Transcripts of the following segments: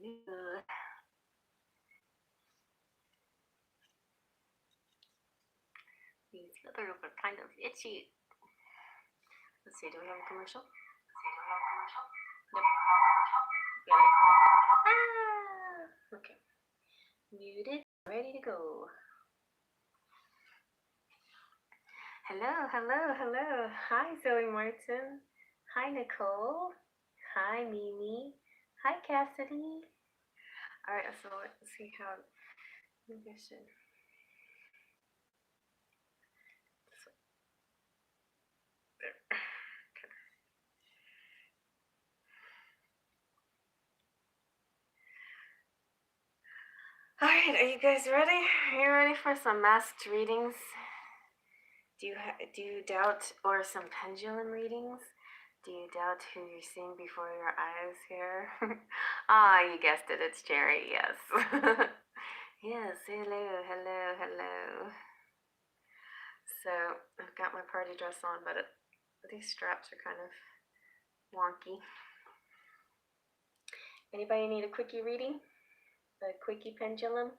These feathers are kind of itchy. Let's see, do we have a commercial? Nope. Yeah. Ah! Okay. Muted. Ready to go. Hello, hello, hello. Hi, Zoe Martin. Hi, Nicole. Hi, Mimi. Hi, Cassidy. All right, so let's see how. Maybe I should. There. Okay. All right, are you guys ready? Are you ready for some masked readings? Do you doubt, or some pendulum readings? Do you doubt who you're seeing before your eyes here? Ah, you guessed it, it's Cherry, yes. Yes, hello, hello, hello. So, I've got my party dress on, but these straps are kind of wonky. Anybody need a quickie reading? A quickie pendulum?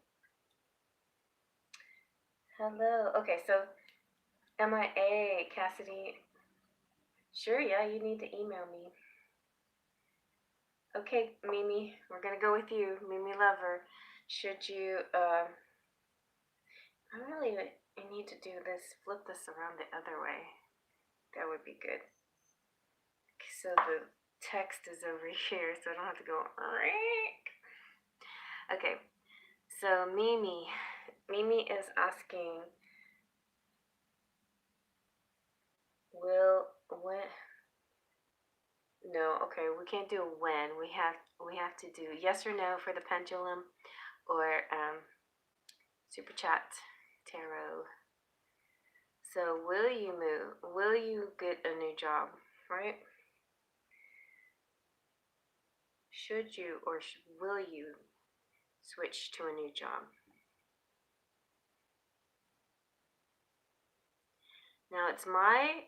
Hello. Okay, so MIA, Cassidy. Sure, yeah, you need to email me. Okay, Mimi, we're gonna go with you, Mimi Lover. Should you, I need to do this, flip this around the other way. That would be good. So the text is over here, so I don't have to go. Okay, so Mimi is asking, no, okay, we can't do when. We have to do yes or no for the pendulum, or super chat tarot. So will you move? Will you get a new job? Right? Should you or will you switch to a new job? Now it's my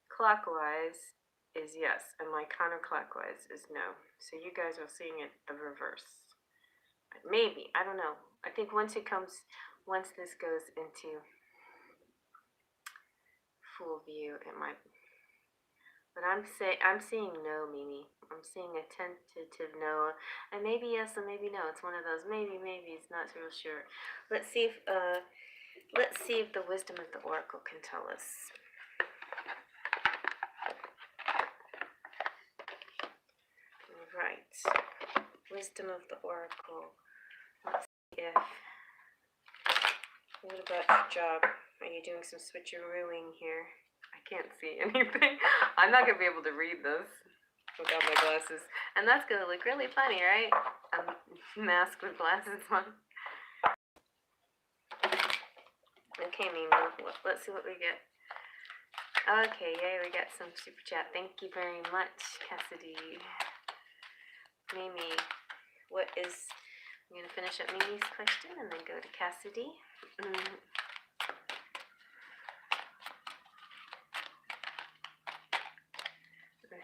clockwise is yes, and my counterclockwise is no. So you guys are seeing it the reverse. Maybe, I don't know. I think once this goes into full view, it might. But I'm seeing no, Mimi. I'm seeing a tentative no, and maybe yes, and maybe no. It's one of those maybe. It's not real sure. Let's see if the wisdom of the oracle can tell us. Right. Wisdom of the oracle. Let's see if. What about your job? Are you doing some switcherooing here? I can't see anything. I'm not gonna be able to read this without my glasses. And that's gonna look really funny, right? A mask with glasses on. Okay, Mimi, let's see what we get. Okay, yay, we got some super chat. Thank you very much, Cassidy. Mimi, I'm gonna finish up Mimi's question and then go to Cassidy.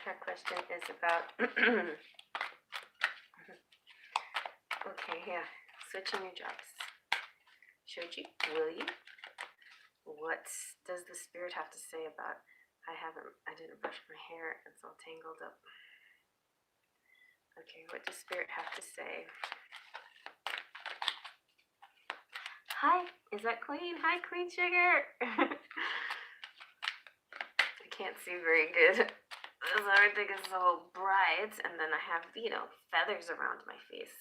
Her question is about okay, yeah, switching your jobs. Should you? Will you? What does the spirit have to say about I didn't brush my hair, it's all tangled up. Okay, what does spirit have to say? Hi, is that Queen? Hi, Queen Sugar. I can't see very good. Everything is so bright, and then I have, feathers around my face.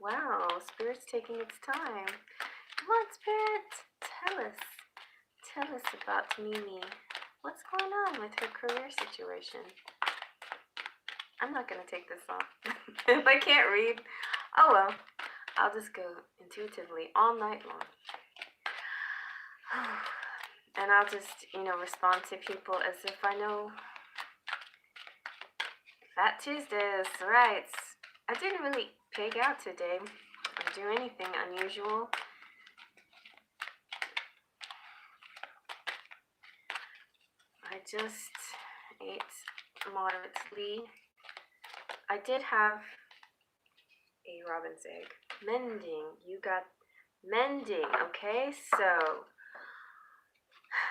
Wow, Spirit's taking its time. Come on, Spirit, tell us about Mimi. What's going on with her career situation? I'm not gonna take this off. If I can't read, oh well, I'll just go intuitively all night long. And I'll just, respond to people as if I know. Fat Tuesdays, right. I didn't really pig out today or do anything unusual. I just ate moderately I did have a robin's egg. Mending. You got mending. Okay, so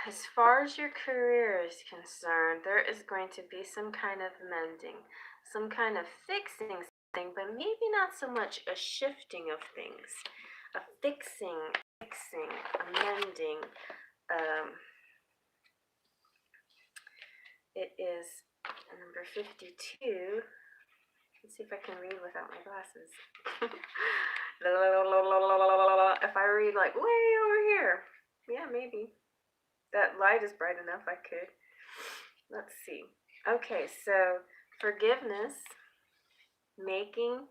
as far as your career is concerned, there is going to be some kind of mending, some kind of fixing something, but maybe not so much a shifting of things. A fixing, a mending. It is number 52. Let's see if I can read without my glasses. If I read like way over here, yeah, maybe. That light is bright enough, I could. Let's see. Okay, so forgiveness, making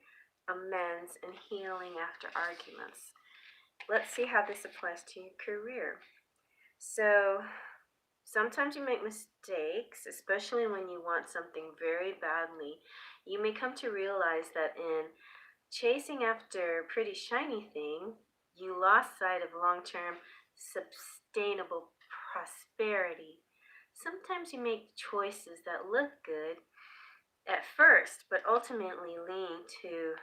amends, and healing after arguments. Let's see how this applies to your career. So sometimes you make mistakes, especially when you want something very badly. You may come to realize that in chasing after a pretty shiny thing, you lost sight of long-term sustainable prosperity. Sometimes you make choices that look good at first, but ultimately lead to,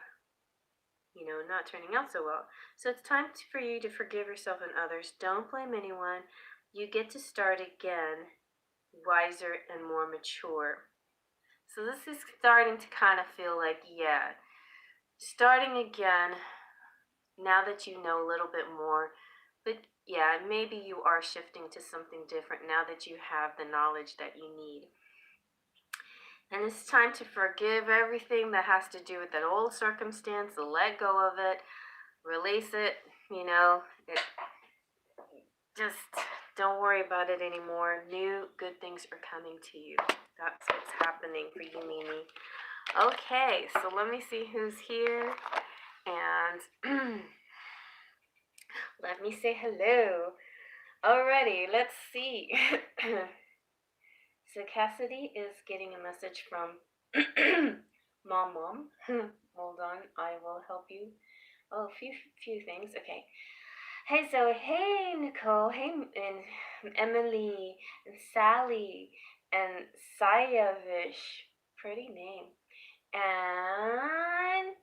not turning out so well. So it's time for you to forgive yourself and others. Don't blame anyone. You get to start again, wiser and more mature. So this is starting to kind of feel like, yeah, starting again, now that you know a little bit more. But yeah, maybe you are shifting to something different now that you have the knowledge that you need. And it's time to forgive everything that has to do with that old circumstance, let go of it, release it, just don't worry about it anymore. New good things are coming to you. That's what's happening for you, Mimi. Okay, so let me see who's here. And let me say hello. Alrighty, let's see. So Cassidy is getting a message from Mom. Hold on, I will help you. Oh, a few things. Okay. Hey Zoe. Hey Nicole. Hey and Emily and Sally and Sayavish. Pretty name. And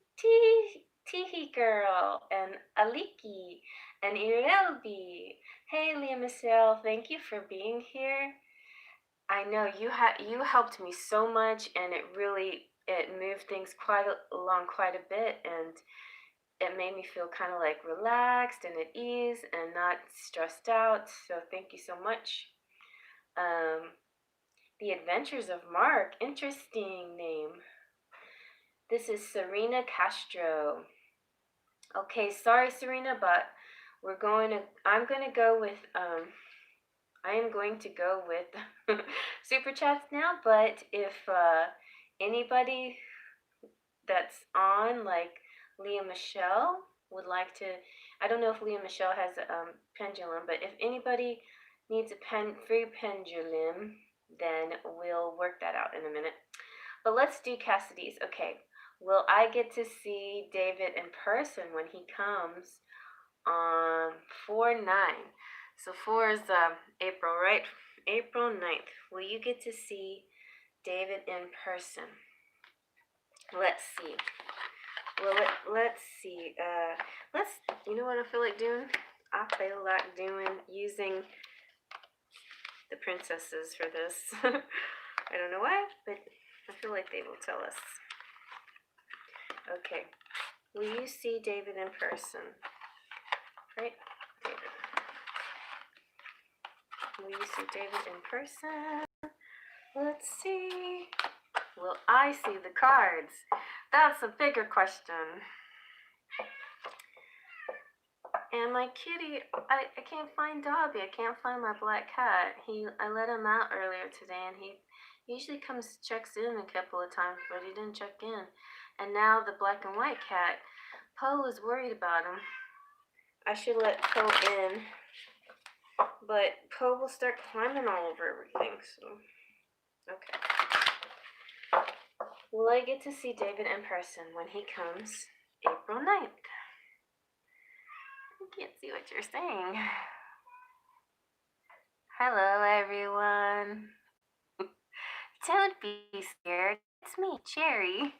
Teehee Girl and Aliki and Irelbi. Hey Leah Michelle, thank you for being here. I know you helped me so much, and it moved things quite a bit, and it made me feel kind of like relaxed and at ease and not stressed out. So thank you so much. The Adventures of Mark, interesting name. This is Serena Castro. Okay, sorry Serena, but I'm going to go with I am going to go with super chats now, but if anybody that's on, like Leah Michelle, would like to, I don't know if Leah Michelle has a pendulum, but if anybody needs a free pendulum, then we'll work that out in a minute. But let's do Cassidy's. Okay, will I get to see David in person when he comes on 4/9? So 4 is April, right? April 9th. Will you get to see David in person? Let's see. Well, let's see. You know what I feel like doing? I feel like using the princesses for this. I don't know why, but I feel like they will tell us. Okay. Will you see David in person? Right? David. Will you see David in person? Let's see. Will I see the cards? That's a bigger question. And my kitty, I can't find Dobby. I can't find my black cat. I let him out earlier today, and he usually checks in a couple of times, but he didn't check in. And now the black and white cat, Poe is worried about him. I should let Poe in, but Poe will start climbing all over everything, so, okay. Will I get to see David in person when he comes April 9th? I can't see what you're saying. Hello, everyone. Don't be scared. It's me, Cherry.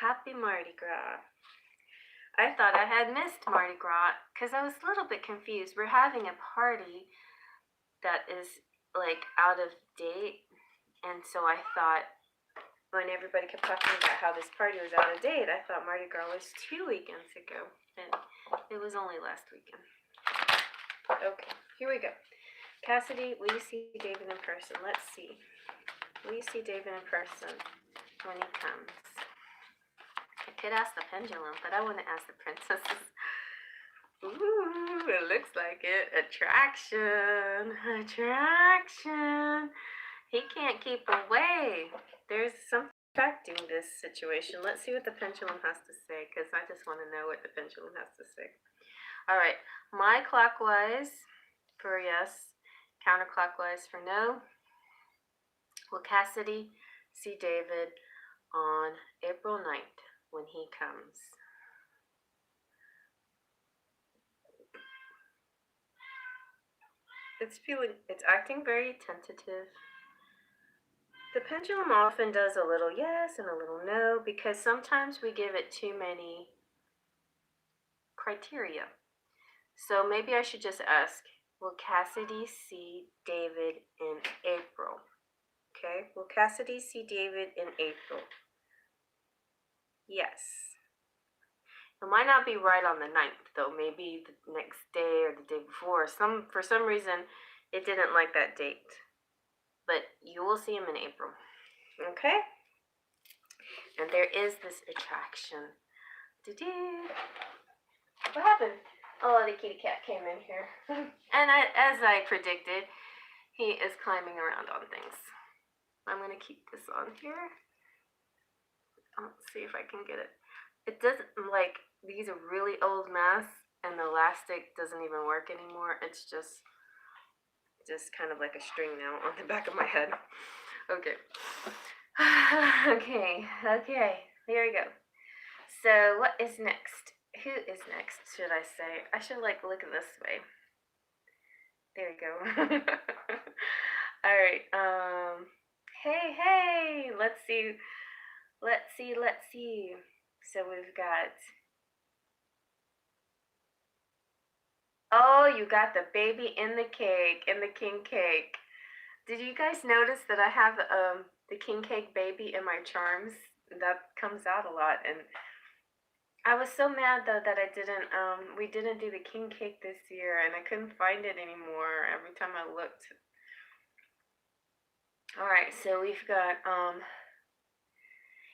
Happy Mardi Gras. I thought I had missed Mardi Gras because I was a little bit confused. We're having a party that is like out of date, and so I thought when everybody kept talking about how this party was out of date, I thought Mardi Gras was 2 weekends ago, and it was only last weekend. Okay, here we go. Cassidy, will you see David in person? Let's see. Will you see David in person when he comes? I could ask the pendulum, but I wouldn't ask the princesses. Ooh, it looks like it. Attraction. Attraction. He can't keep away. There's something affecting this situation. Let's see what the pendulum has to say, because I just want to know what the pendulum has to say. All right. My clockwise for yes, counterclockwise for no. Will Cassidy see David on April 9th when he comes? It's acting very tentative. The pendulum often does a little yes and a little no because sometimes we give it too many criteria. So maybe I should just ask, will Cassidy see David in April? Okay, will Cassidy see David in April? Yes. It might not be right on the 9th, though. Maybe the next day or the day before. For some reason, it didn't like that date. But you will see him in April. Okay? And there is this attraction. What happened? Oh, the kitty cat came in here. And as I predicted, he is climbing around on things. I'm going to keep this on here. Let's see if I can get it. It doesn't, like, these are really old masks, and the elastic doesn't even work anymore. It's just kind of like a string now on the back of my head. Okay. Okay, here we go. So what is next? Who is next, should I say? I should like look this way. There we go. All right. Hey, let's see. So we've got, oh, you got the baby in the cake, in the king cake. Did you guys notice that I have the king cake baby in my charms? That comes out a lot, and I was so mad though that we didn't do the king cake this year, and I couldn't find it anymore every time I looked. All right, so we've got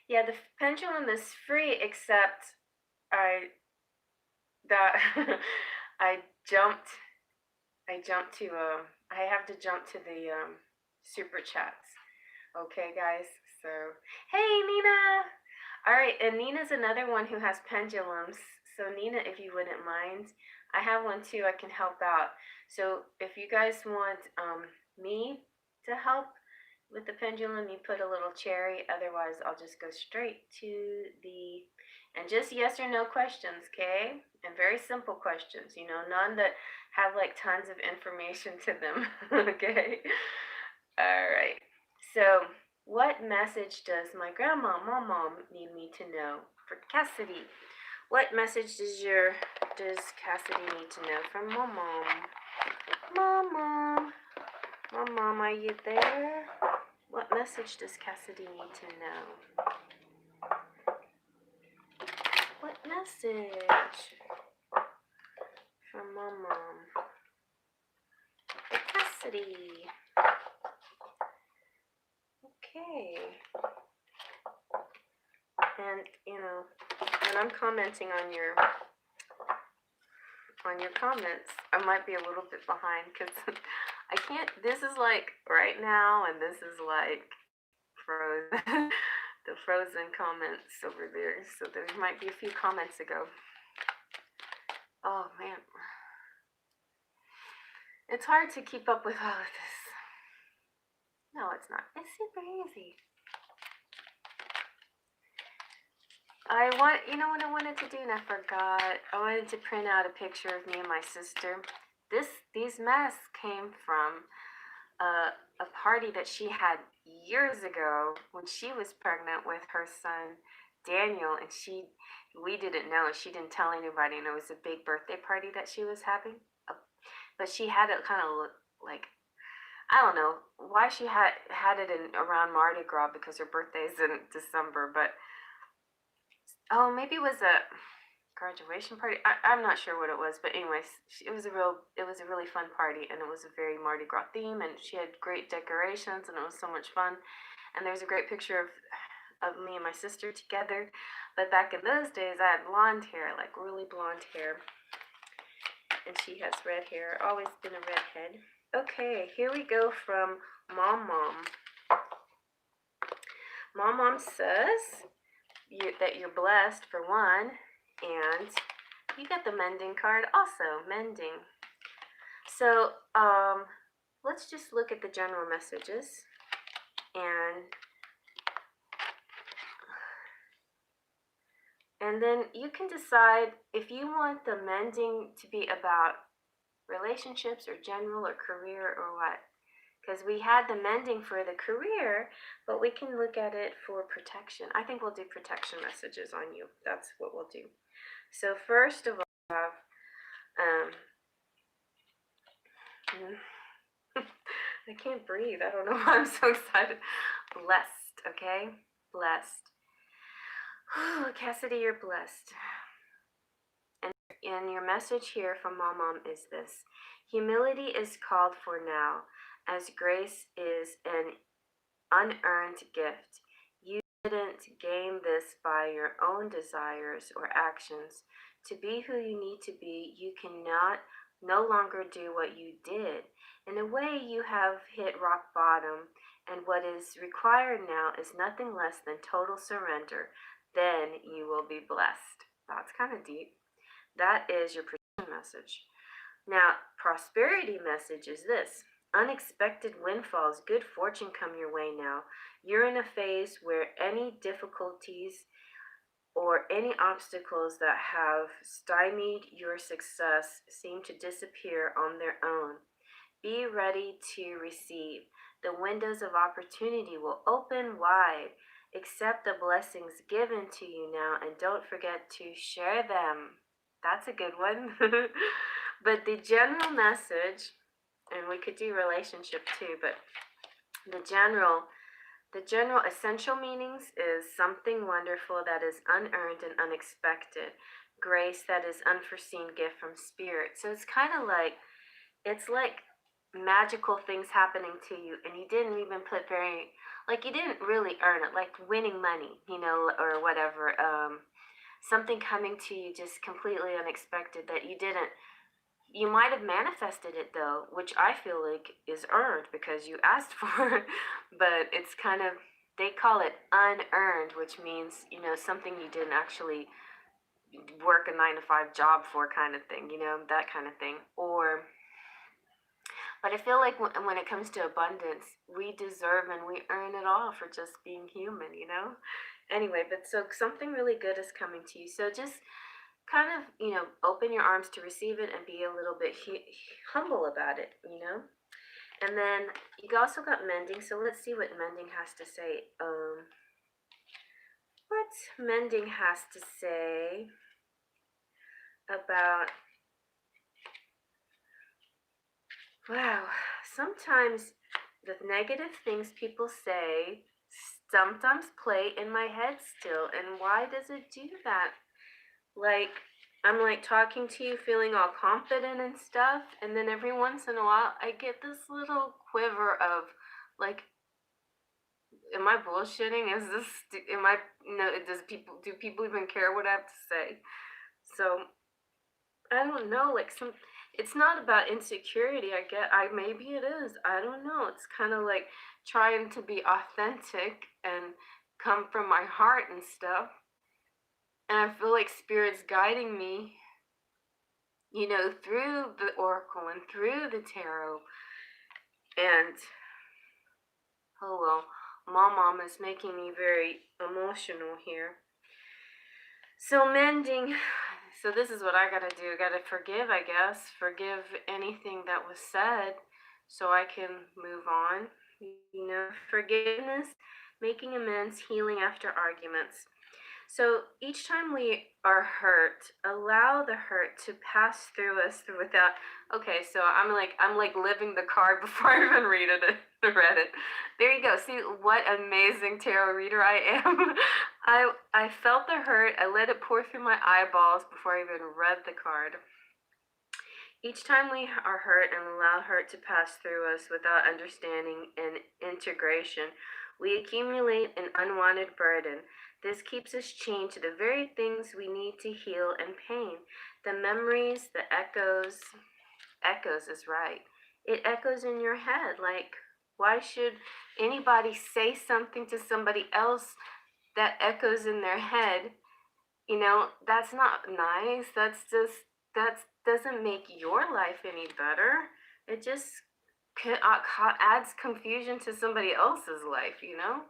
yeah, the pendulum is free, except I have to jump to the super chats. Okay, guys. So, hey, Nina. All right, and Nina's another one who has pendulums. So, Nina, if you wouldn't mind, I have one too. I can help out. So, if you guys want me to help with the pendulum, you put a little cherry. Otherwise, I'll just go straight to the, and just yes or no questions, okay? And very simple questions, you know, none that have like tons of information to them, okay? All right. So, what message does my mom need me to know for Cassidy? What message does Cassidy need to know from mom? Mom, are you there? What message does Cassidy need to know? What message from mom? For Cassidy. Okay. And, you know, when I'm commenting on your comments, I might be a little bit behind because I can't, this is like right now, and this is like frozen, the frozen comments over there. So there might be a few comments ago. Oh, man. It's hard to keep up with all of this. No, it's not. It's super easy. You know what I wanted to do and I forgot? I wanted to print out a picture of me and my sister. These masks came from a party that she had years ago when she was pregnant with her son Daniel, and we didn't know, she didn't tell anybody, and it was a big birthday party that she was having. But she had it kind of look like, I don't know why she had it in around Mardi Gras, because her birthday's in December. But maybe it was a graduation party. I'm not sure what it was, but anyways, it was a really fun party, and it was a very Mardi Gras theme, and she had great decorations, and it was so much fun. And there's a great picture of me and my sister together. But back in those days, I had blonde hair, like really blonde hair, and she has red hair. Always been a redhead. Okay, here we go from Mom. Mom says that you're blessed, for one, and you got the mending card also, mending. So let's just look at the general messages, and then you can decide if you want the mending to be about relationships or general or career or what. Because we had the mending for the career, but we can look at it for protection. I think we'll do protection messages on you. That's what we'll do. So first of all, we have I can't breathe. I don't know why I'm so excited. Blessed, okay? Blessed. Cassidy, you're blessed. And your message here from Mom is this: humility is called for now, as grace is an unearned gift. You didn't gain this by your own desires or actions. To be who you need to be, you cannot no longer do what you did. In a way, you have hit rock bottom, and what is required now is nothing less than total surrender. Then you will be blessed. That's kind of deep. That is your protection message. Now, prosperity message is this: unexpected windfalls, good fortune come your way now. You're in a phase where any difficulties or any obstacles that have stymied your success seem to disappear on their own. Be ready to receive. The windows of opportunity will open wide. Accept the blessings given to you now, and don't forget to share them. That's a good one. But the general message, and we could do relationship too, but the general essential meanings is something wonderful that is unearned and unexpected. Grace that is unforeseen gift from spirit. So it's kind of like, it's like magical things happening to you, and you didn't even put you didn't really earn it, like winning money, or whatever. Something coming to you just completely unexpected that you might have manifested it though, which I feel like is earned because you asked for it. But it's kind of, they call it unearned, which means, something you didn't actually work a 9-to-5 job for, kind of thing, that kind of thing. But I feel like when it comes to abundance, we deserve and we earn it all for just being human, Anyway, but so something really good is coming to you. So just kind of, open your arms to receive it and be a little bit humble about it, And then you also got mending. So let's see what mending has to say. What mending has to say about, wow, sometimes the negative things people say sometimes play in my head still. And why does it do that? Like, I'm like talking to you, feeling all confident and stuff, and then every once in a while I get this little quiver of like, am I bullshitting? Do people even care what I have to say? So I don't know, it's not about insecurity. Maybe it is, I don't know. It's kind of like trying to be authentic and come from my heart and stuff. And I feel like Spirit's guiding me, through the oracle and through the tarot. And, oh well, Mom is making me very emotional here. So mending, so this is what I gotta do. I gotta forgive, I guess. Forgive anything that was said so I can move on. You know, forgiveness, making amends, healing after arguments. So each time we are hurt, allow the hurt to pass through us without. Okay, so I'm like living the card before I even read it. Read it. There you go. See what amazing tarot reader I am. I felt the hurt. I let it pour through my eyeballs before I even read the card. Each time we are hurt and allow hurt to pass through us without understanding and integration, we accumulate an unwanted burden. This keeps us chained to the very things we need to heal and pain. The memories, the echoes is right. It echoes in your head. Like, why should anybody say something to somebody else that echoes in their head? You know, that's not nice. That doesn't make your life any better. It just adds confusion to somebody else's life, you know?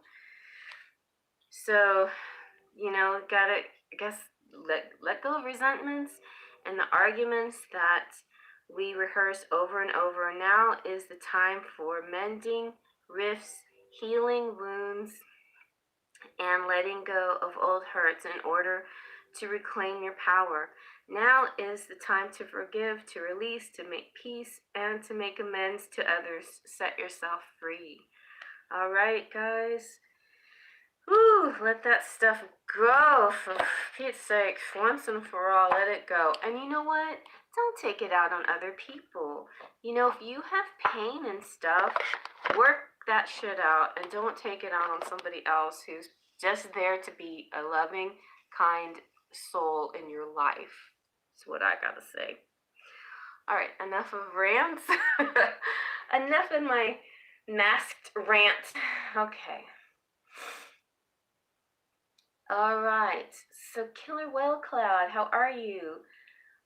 So, you know, gotta, I guess, let go of resentments and the arguments that we rehearse over and over. Now is the time for mending rifts, healing wounds, and letting go of old hurts in order to reclaim your power. Now is the time to forgive, to release, to make peace, and to make amends to others. Set yourself free. All right, guys. Whew, let that stuff go, for Pete's sake, once and for all, let it go. And you know what? Don't take it out on other people. You know, if you have pain and stuff, work that shit out and don't take it out on somebody else who's just there to be a loving, kind soul in your life. That's what I gotta say. All right, enough of rants. Enough in my masked rant. Okay. All right, so Killer Whale Cloud, how are you?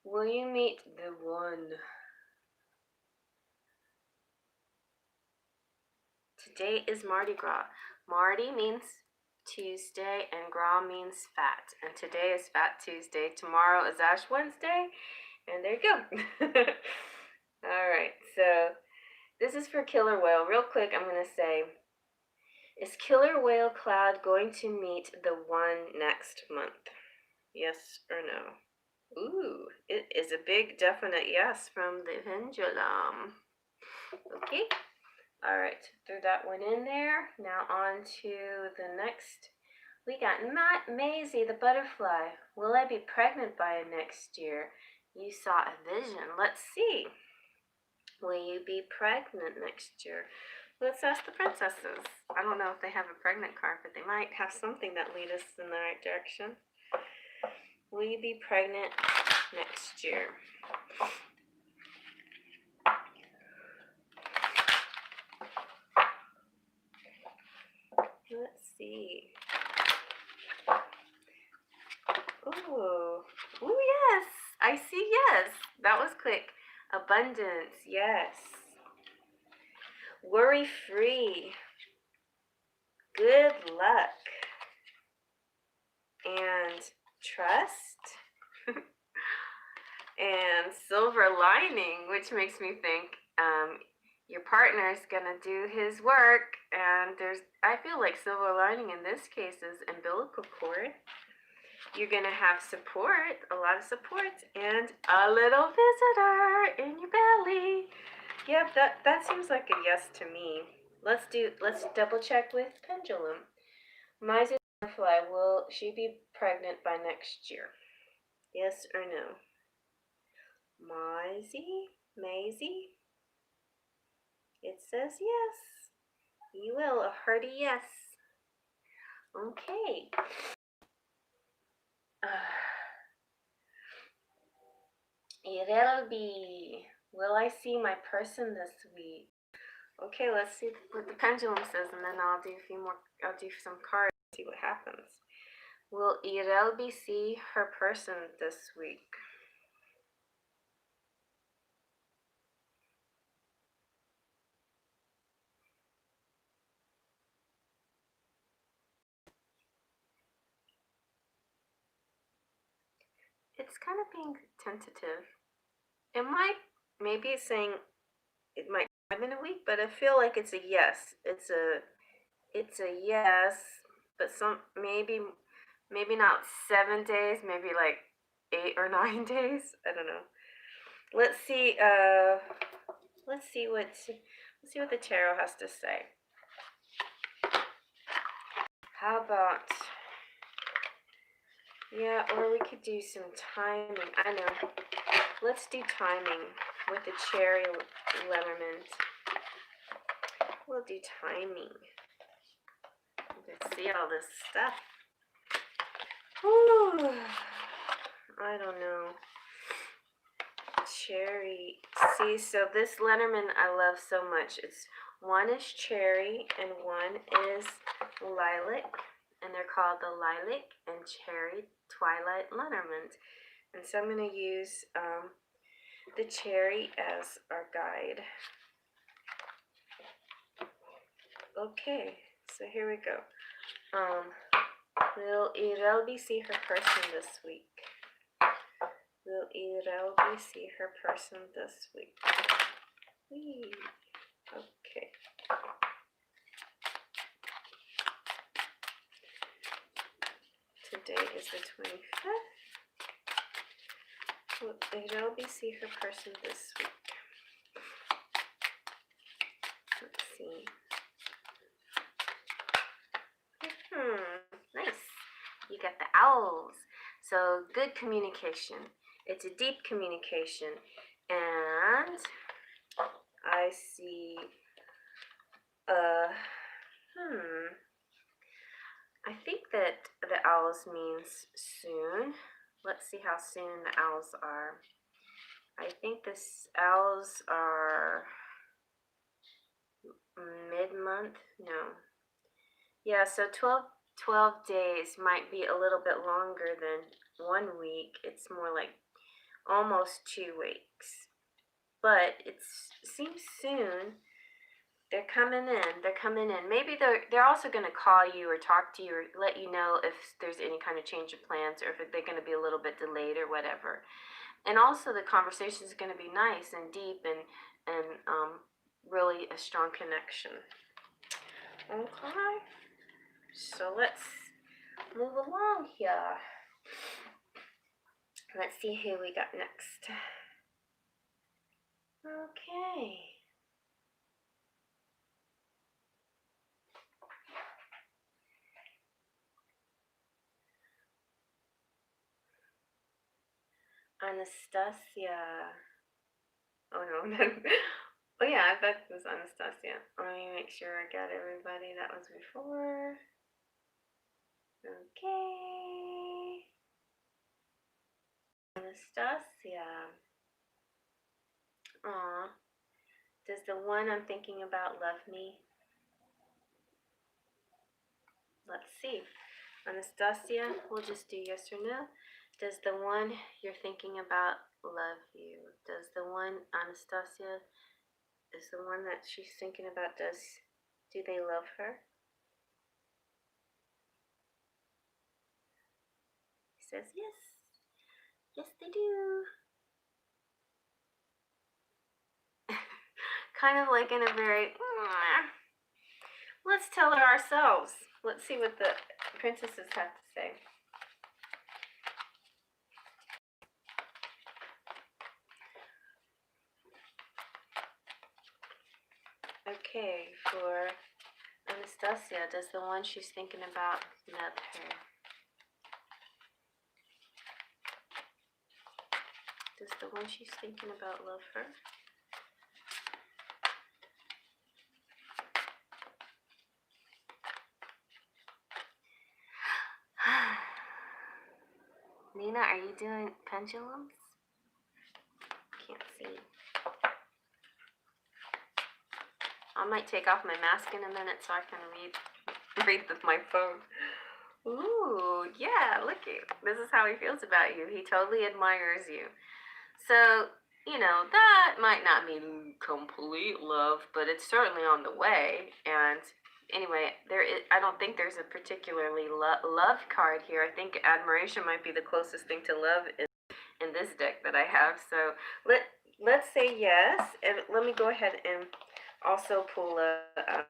Will you meet the one? Today is Mardi Gras. Mardi means Tuesday and Gras means fat. And today is Fat Tuesday. Tomorrow is Ash Wednesday. And there you go. All right, so this is for Killer Whale. Real quick, I'm going to say, is Killer Whale Cloud going to meet the one next month? Yes or no? Ooh, it is a big definite yes from the pendulum. Okay. All right, threw that one in there. Now on to the next. We got Mazi, the butterfly. Will I be pregnant by next year? You saw a vision. Let's see. Will you be pregnant next year? Let's ask the princesses. I don't know if they have a pregnant card, but they might have something that lead us in the right direction. Will you be pregnant next year? Let's see. Ooh, yes. I see yes. That was quick. Abundance, yes. Worry free. Good luck. And trust. And silver lining, which makes me think your partner's gonna do his work, and I feel like silver lining in this case is umbilical cord. You're gonna have support, a lot of support, and a little visitor in your belly. Yep, that seems like a yes to me. Let's double check with Pendulum. Mazi Butterfly, will she be pregnant by next year? Yes or no? Mazi? It says yes. You will, a hearty yes. Okay. It'll be, will I see my person this week? Okay, let's see what the pendulum says, and then I'll do some cards, see what happens. Will Irelbi see her person this week? It's kind of being tentative. It might, maybe it's saying, it might more than a week, but I feel like it's a yes. It's a yes, but maybe not 7 days, maybe like 8 or 9 days. I don't know. Let's see what the tarot has to say. How about, yeah, or we could do some timing. I know. Let's do timing with the cherry letterman. We'll do timing. Let's see all this stuff. Ooh, I don't know. Cherry. See, so this letterman I love so much. One is cherry and one is lilac, and they're called the lilac and cherry twilight letterman. And so I'm going to use the cherry as our guide. Okay, so here we go. Will Irelbi see her person this week? Will Irelbi see her person this week? Whee. Okay. Today is the 25th. Will Irelbi see her person this week? Let's see. Nice. You got the owls. So good communication. It's a deep communication. And I see, I think that the owls means soon. Let's see how soon the owls are. I think the owls are mid-month. No. Yeah, so 12 days might be a little bit longer than 1 week. It's more like almost 2 weeks. But it seems soon. They're coming in. Maybe they're also going to call you or talk to you or let you know if there's any kind of change of plans or if they're going to be a little bit delayed or whatever. And also the conversation is going to be nice and deep and really a strong connection. Okay. So let's move along here. Let's see who we got next. Okay. Anastasia. Oh no. Oh yeah, I thought it was Anastasia. Let me make sure I got everybody that was before. Okay. Anastasia. Aw. Does the one I'm thinking about love me? Let's see. Anastasia, we'll just do yes or no. Does the one you're thinking about love you? Does the one, Anastasia, is the one that she's thinking about, do they love her? He says yes. Yes, they do. Kind of like in a very, let's tell her ourselves. Let's see what the princesses have to say. Okay, for Anastasia, does the one she's thinking about love her? Does the one she's thinking about love her? Nina, are you doing pendulums? Can't see. I might take off my mask in a minute so I can read with my phone. Ooh, yeah, look it. This is how he feels about you. He totally admires you. So, you know, that might not mean complete love, but it's certainly on the way. And anyway, I don't think there's a particularly love card here. I think admiration might be the closest thing to love in this deck that I have. So let's say yes, and let me go ahead and also pull a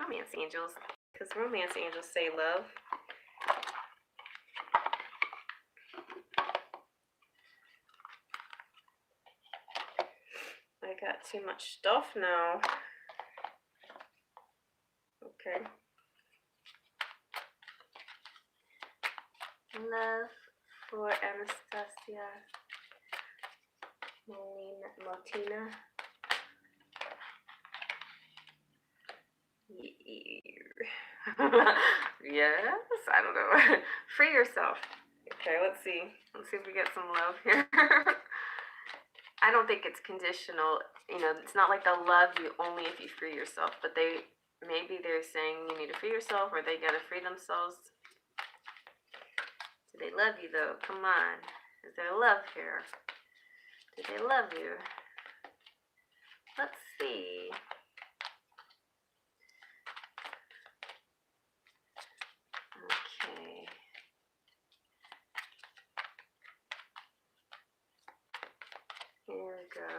romance angels, because romance angels say love. I got too much stuff now. Okay. Love for Anastasia. Motina. Yes, I don't know. Free yourself. Okay, let's see. Let's see if we get some love here. I don't think it's conditional. You know, it's not like they'll love you only if you free yourself, but maybe they're saying you need to free yourself, or they gotta free themselves. Do they love you though? Come on. Is there love here? Do they love you? Let's see. Okay. Here we go.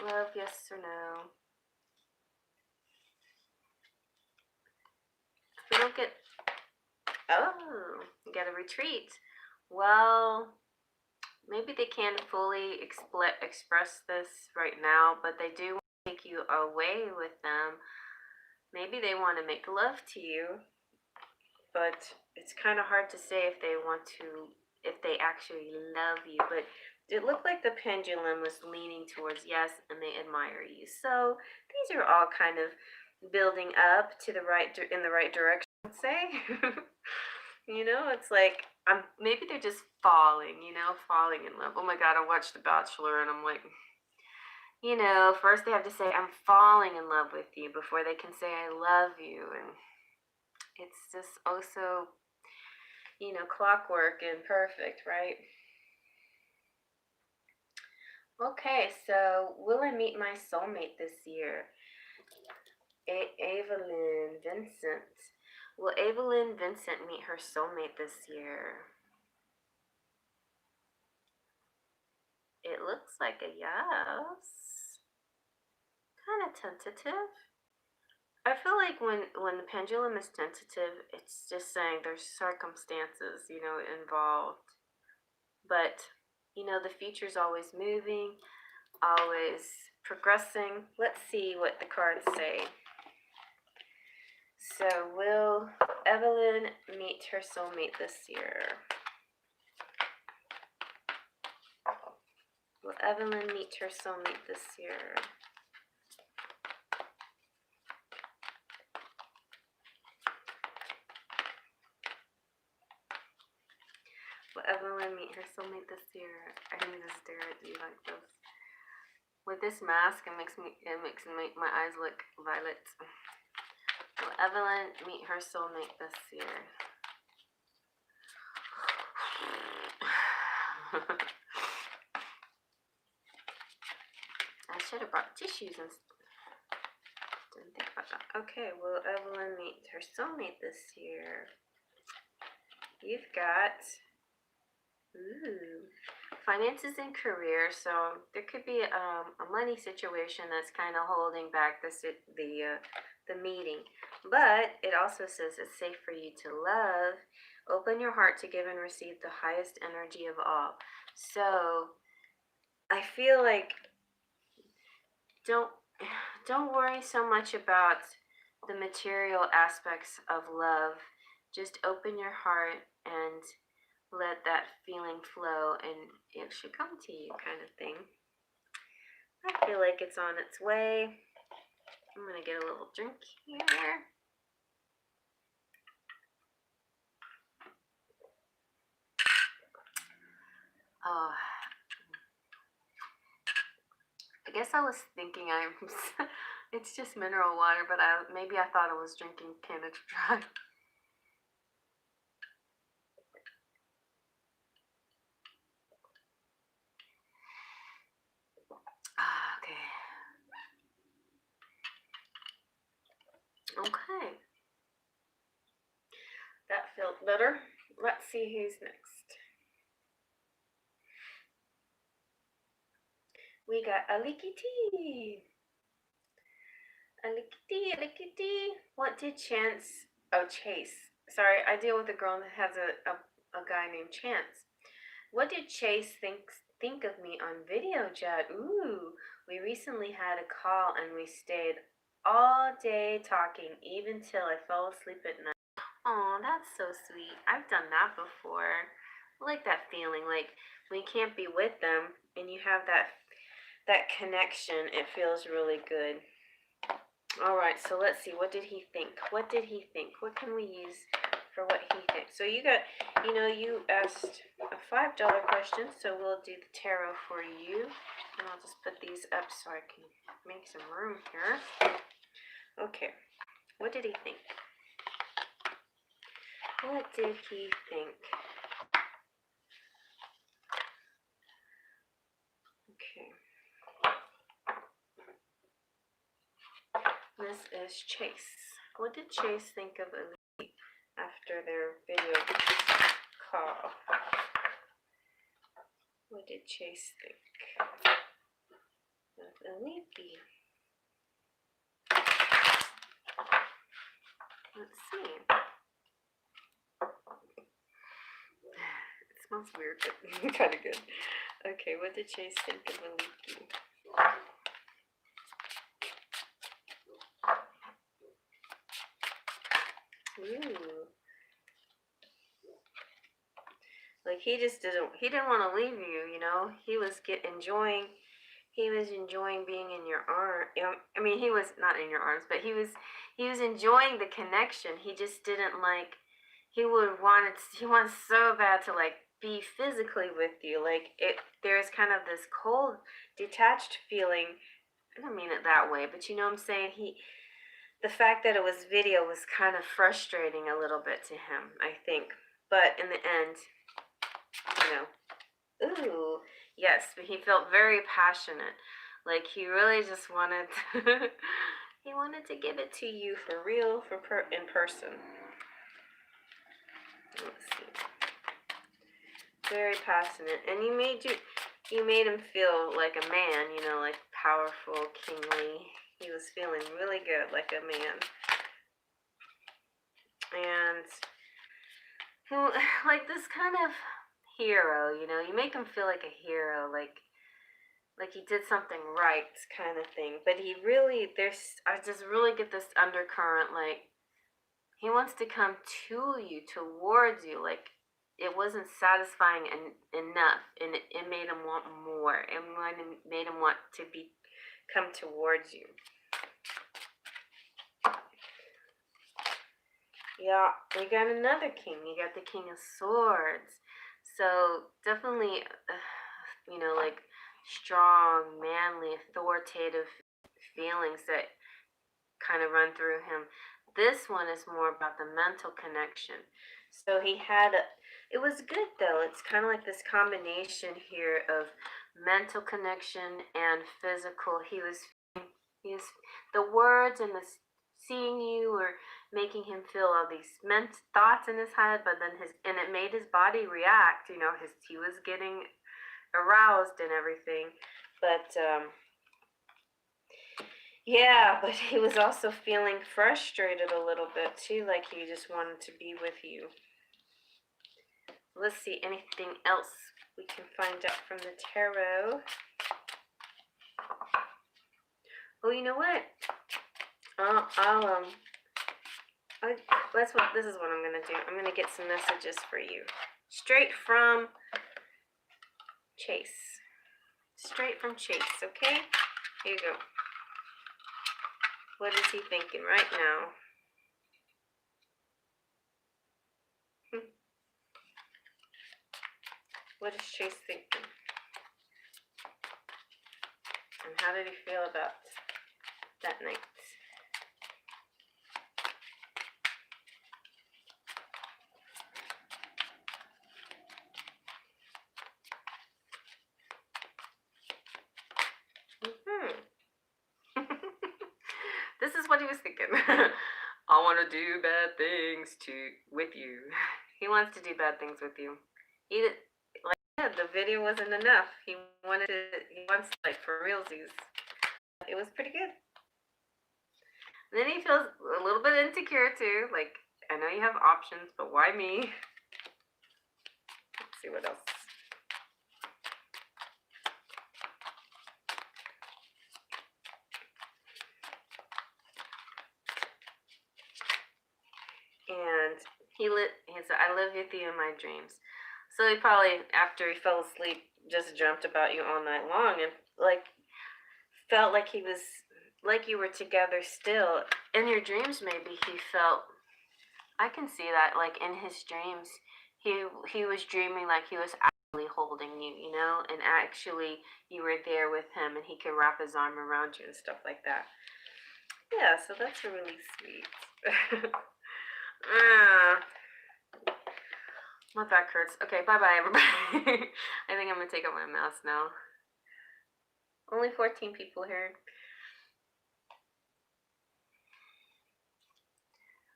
Love, yes or no? If we don't get... Oh, you got a retreat. Well, maybe they can't fully express this right now, but they do want to take you away with them. Maybe they want to make love to you, but it's kind of hard to say if they want to, if they actually love you. But it looked like the pendulum was leaning towards yes, and they admire you. So these are all kind of building up to the right, in the right direction, I'd say. You know, it's like, maybe they're just falling, you know, falling in love. Oh my God, I watched The Bachelor and I'm like, you know, first they have to say, I'm falling in love with you before they can say, I love you. And it's just also, you know, clockwork and perfect, right? Okay, so will I meet my soulmate this year? Evelyn Vincent. Will Evelyn Vincent meet her soulmate this year? It looks like a yes. Kind of tentative. I feel like when the pendulum is tentative, it's just saying there's circumstances, you know, involved. But, you know, the future's always moving, always progressing. Let's see what the cards say. So, will Evelyn meet her soulmate this year? Will Evelyn meet her soulmate this year? Will Evelyn meet her soulmate this year? I didn't even stare at you like this. With this mask, it makes my eyes look violet. Will Evelyn meet her soulmate this year? I should have brought tissues and didn't think about that. Okay, will Evelyn meet her soulmate this year? You've got finances and career, so there could be a money situation that's kind of holding back the meeting. But it also says it's safe for you to love. Open your heart to give and receive the highest energy of all. So I feel like don't worry so much about the material aspects of love. Just open your heart and let that feeling flow, and it should come to you, kind of thing. I feel like it's on its way. I'm gonna get a little drink here. Oh, I guess I was thinking it's just mineral water, but maybe I thought I was drinking Canada Dry. Okay. That felt better. Let's see who's next. got Alikiti. Alikiti. What did Chance... Oh, Chase. Sorry, I deal with a girl that has a guy named Chance. What did Chase think of me on video chat? Ooh, we recently had a call and we stayed all day talking, even till I fell asleep at night. Oh, that's so sweet. I've done that before. I like that feeling, like when you can't be with them and you have that connection, it feels really good. All right, so let's see. What did he think? What did he think? What can we use for what he thinks? So you got, you asked a $5 question, so we'll do the tarot for you. And I'll just put these up so I can make some room here. Okay, what did he think? What did he think? Okay. This is Chase. What did Chase think of Elite after their video call? What did Chase think of Aniki? Let's see. It smells weird, but kind of good. Okay, what did Chase think of Aniki? Ooh. Like he didn't want to leave you, He was enjoying being in your arms. I mean, he was not in your arms, but he was enjoying the connection. He just didn't like, he wants so bad to like be physically with you. Like there's kind of this cold, detached feeling. I don't mean it that way, but you know what I'm saying? The fact that it was video was kind of frustrating a little bit to him, I think. But in the end, ooh, yes, but he felt very passionate. Like he really just wanted he wanted to give it to you for real, in person. Let's see. Very passionate. And you made him feel like a man, like powerful, kingly. He was feeling really good, like a man. And like this kind of hero, you make him feel like a hero, like he did something right kind of thing. But I just really get this undercurrent, like he wants to come to you, towards you, like it wasn't satisfying enough, and it made him want more, and made him want to come towards you. Yeah, you got another king. You got the King of Swords. So definitely, like strong, manly, authoritative feelings that kind of run through him. This one is more about the mental connection. So it was good though. It's kind of like this combination here of mental connection and physical. He was the words and the seeing you were making him feel all these thoughts in his head, but then it made his body react. He was getting aroused and everything, but yeah, but he was also feeling frustrated a little bit too, like he just wanted to be with you. Let's see, anything else we can find out from the tarot. Oh, you know what? This is what I'm gonna do. I'm gonna get some messages for you, straight from Chase. Straight from Chase. Okay, here you go. What is he thinking right now? What is Chase thinking? And how did he feel about that night? This is what he was thinking. I want to do bad things with you. He wants to do bad things with you. said, the video wasn't enough. He wants like for realsies. It was pretty good. And then he feels a little bit insecure too. Like, I know you have options, but why me? Let's see what else. And he said, I live with you in my dreams. So he probably, after he fell asleep, just dreamt about you all night long and like felt like he was, like you were together still. In your dreams, maybe he felt, I can see that, like in his dreams, he was dreaming like he was actually holding you, you know, and actually you were there with him and he could wrap his arm around you and stuff like that. Yeah, so that's really sweet. My back hurts. Okay, bye-bye, everybody. I think I'm going to take out my mask now. Only 14 people here.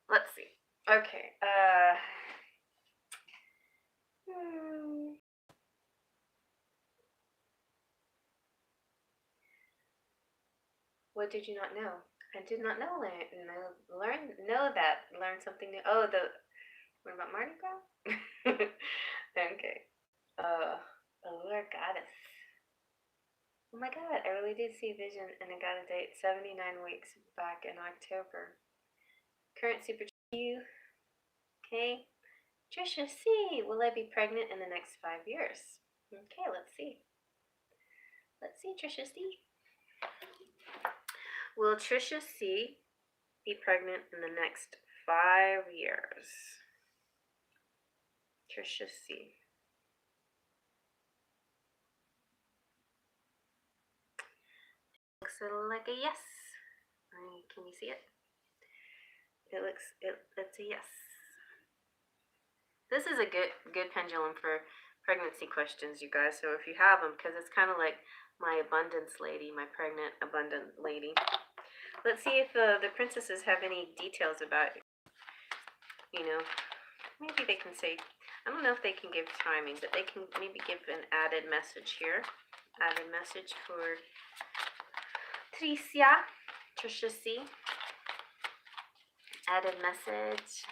Let's see. Okay. What did you not know? I did not know. Learn something new. Oh, what about Mardi Gras? Okay. Allure Goddess. Oh my god, I really did see a vision and I got a date 79 weeks back in October. Current super you. Okay. Tricia C. Will I be pregnant in the next 5 years? Okay, let's see. Let's see, Tricia C. Will Tricia C. be pregnant in the next 5 years? Tricia C. Looks like a yes. Can you see it? It's a yes. This is a good pendulum for pregnancy questions, you guys. So if you have them, because it's kind of like my abundance lady, my pregnant abundant lady. Let's see if the princesses have any details about, you know, maybe they can say, I don't know if they can give timing, but they can maybe give an added message here. Added message for Tricia C. Added message.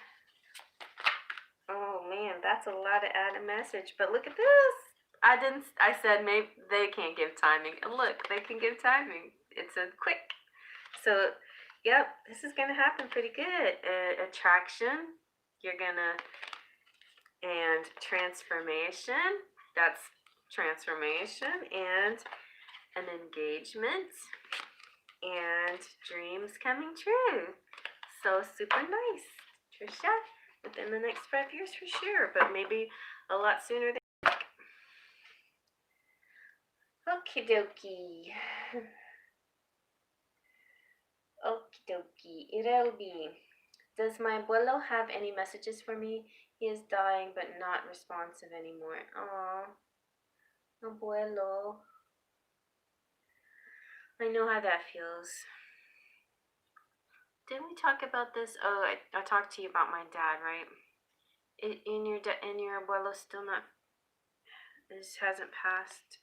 Oh man, that's a lot of added message. But look at this. I said maybe they can't give timing. And look, they can give timing. It's a quick. So, yep, this is gonna happen pretty good. Attraction. You're gonna, and transformation. That's transformation and an engagement and dreams coming true. So super nice, Tricia. Within the next 5 years for sure, but maybe a lot sooner than you think. Okie dokie. Okie dokie. Irobi. Does my abuelo have any messages for me? He is dying but not responsive anymore. Aww. Abuelo. I know how that feels. Didn't we talk about this? Oh, I talked to you about my dad, right? In your abuelo still not, this hasn't passed,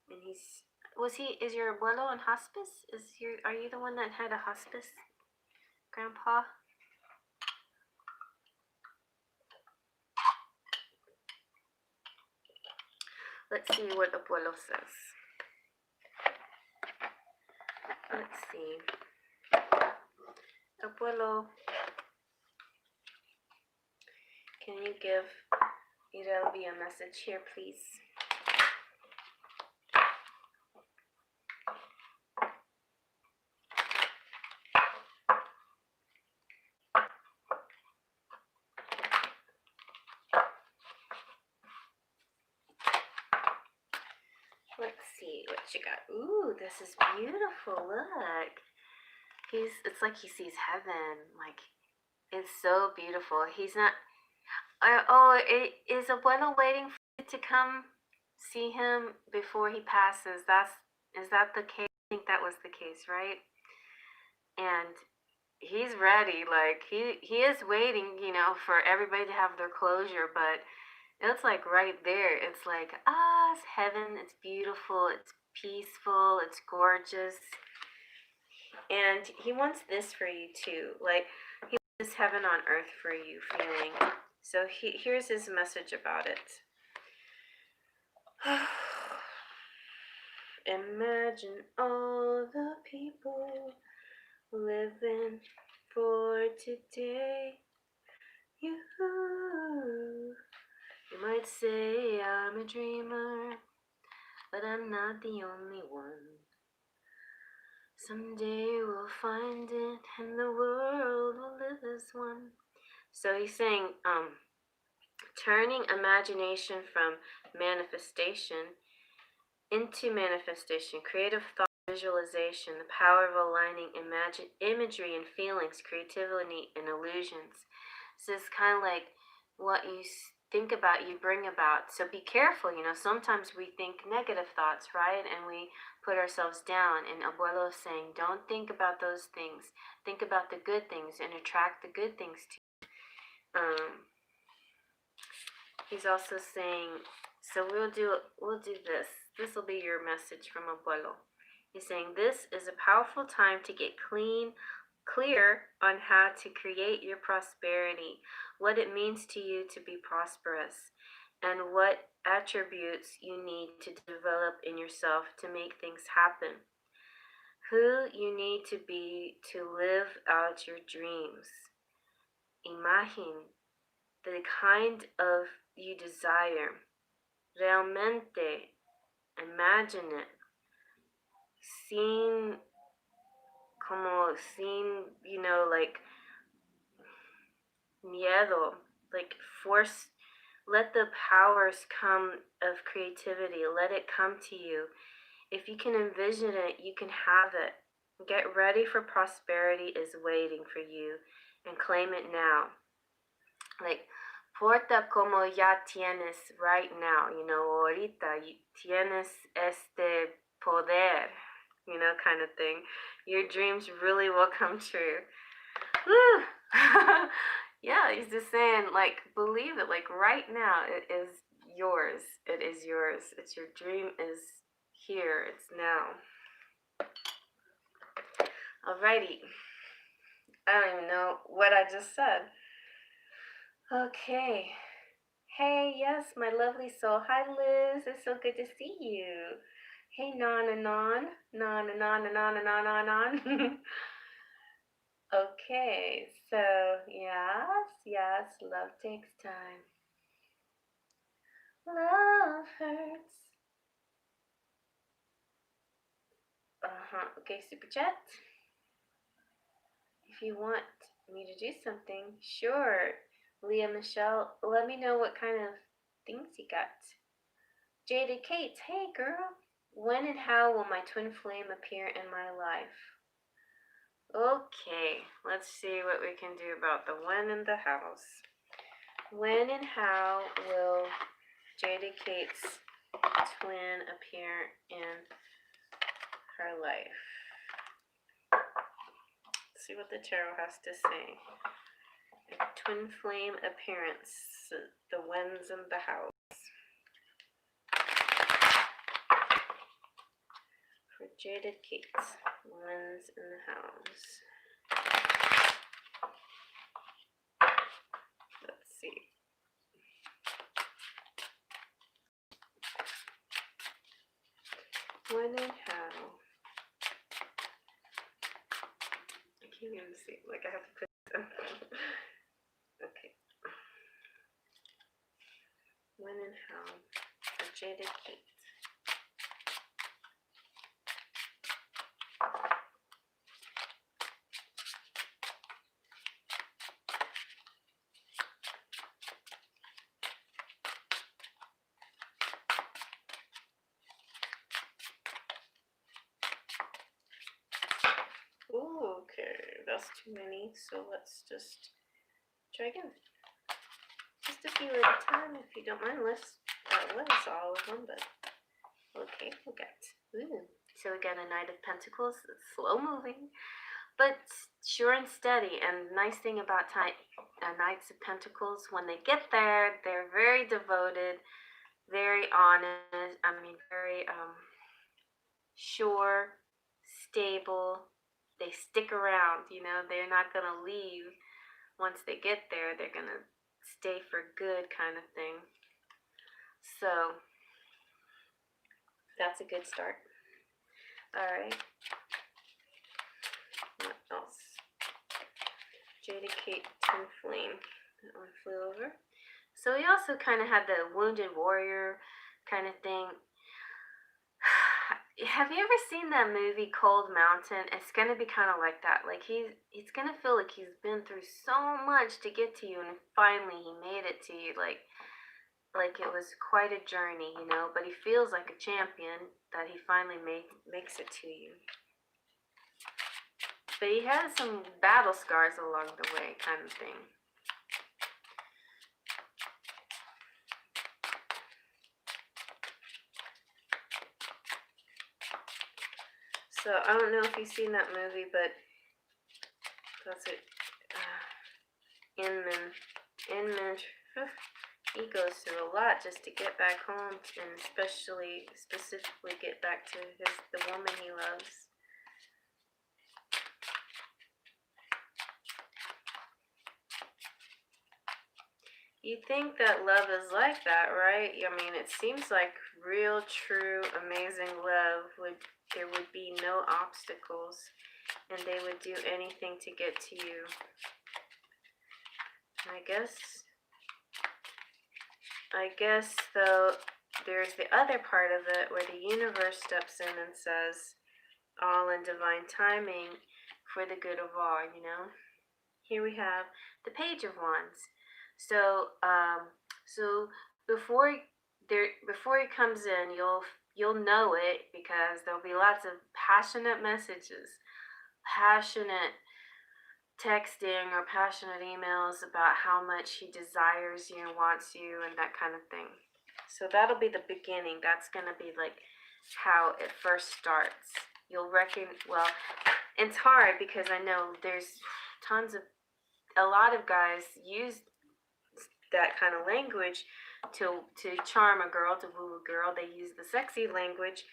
and is your abuelo in hospice? Are you the one that had a hospice, Grandpa? Let's see what abuelo says. Let's see. Abuelo, can you give Irelvi a message here, please? Let's see what you got. Ooh, this is beautiful. Look. It's like he sees heaven. Like, it's so beautiful. He's not. Is abuelo waiting for you to come see him before he passes? Is that the case? I think that was the case, right? And he's ready. Like he is waiting, you know, for everybody to have their closure. But It's like right there. It's like, ah, it's heaven. It's beautiful. It's peaceful. It's gorgeous. And he wants this for you too. Like, he wants this heaven on earth for you feeling. So here's his message about it. Imagine all the people living for today. You might say I'm a dreamer, but I'm not the only one. Someday we'll find it and the world will live as one. So he's saying, turning imagination from manifestation into manifestation, creative thought, visualization, the power of aligning imagery and feelings, creativity and illusions. So it's kind of like what you think about, you bring about. So be careful, sometimes we think negative thoughts, right? And we put ourselves down. And abuelo is saying, don't think about those things. Think about the good things and attract the good things to you. He's also saying, so we'll do this. This will be your message from abuelo. He's saying this is a powerful time to get clear on how to create your prosperity, what it means to you to be prosperous, and what attributes you need to develop in yourself to make things happen. Who you need to be to live out your dreams. Imagine the kind of you desire. Realmente, imagine it. Sin, like miedo, like force, let the powers come of creativity, let it come to you. If you can envision it, you can have it. Get ready for prosperity is waiting for you, and claim it now. Like, porta como ya tienes right now, ahorita tienes este poder, kind of thing. Your dreams really will come true. Woo! Yeah, he's just saying, like, believe it. Like, right now, it is yours. It is yours. It's your dream is here. It's now. Alrighty. I don't even know what I just said. Okay. Hey, yes, my lovely soul. Hi, Liz. It's so good to see you. Hey, non. Okay, so yes, love takes time. Love hurts. Okay, super chat. If you want me to do something, sure. Leah Michelle, let me know what kind of things you got. Jada Kate, hey girl. When and how will my twin flame appear in my life? Okay, let's see what we can do about the when and the hows. When and how will Jada Kate's twin appear in her life? Let's see what the tarot has to say. Twin flame appearance, the whens and the hows. For Jaded Kate, whens and the hows. Let's see. When and how. I can't even see. Like, I have to put them. Okay. When and how. For Jaded Kate. Ooh, okay, that's too many, so let's just try again. Just a few at a time, if you don't mind. Let's list all of them, but okay, we got. Ooh. So we got a Knight of Pentacles, it's slow moving. but sure and steady. And the nice thing about Knights of Pentacles, when they get there, they're very devoted, very honest. I mean, very sure, stable. They stick around. You know, they're not gonna leave. Once they get there, they're gonna stay for good, kind of thing. So that's a good start. All right. What else? Jada Kate Twin Flame. That one flew over. So he also kind of had the wounded warrior kind of thing. Have you ever seen that movie Cold Mountain? It's gonna be kind of like that. Like he's gonna feel like he's been through so much to get to you, and finally he made it to you. Like it was quite a journey, you know. But he feels like a champion that he finally makes it to you. But he has some battle scars along the way, kind of thing. So I don't know if you've seen that movie, but that's it. Inman, he goes through a lot just to get back home, and specifically get back to the woman he loves. You think that love is like that, right? I mean, it seems like real, true, amazing love there would be no obstacles, and they would do anything to get to you. I guess though, there's the other part of it where the universe steps in and says, all in divine timing for the good of all, you know? Here we have the Page of Wands. So, before he comes in, you'll know it, because there'll be lots of passionate messages, passionate texting or passionate emails about how much he desires you and wants you and that kind of thing. So that'll be the beginning. That's going to be like how it first starts. You'll well, it's hard because I know there's a lot of guys use that kind of language to charm a girl, to woo a girl. They use the sexy language,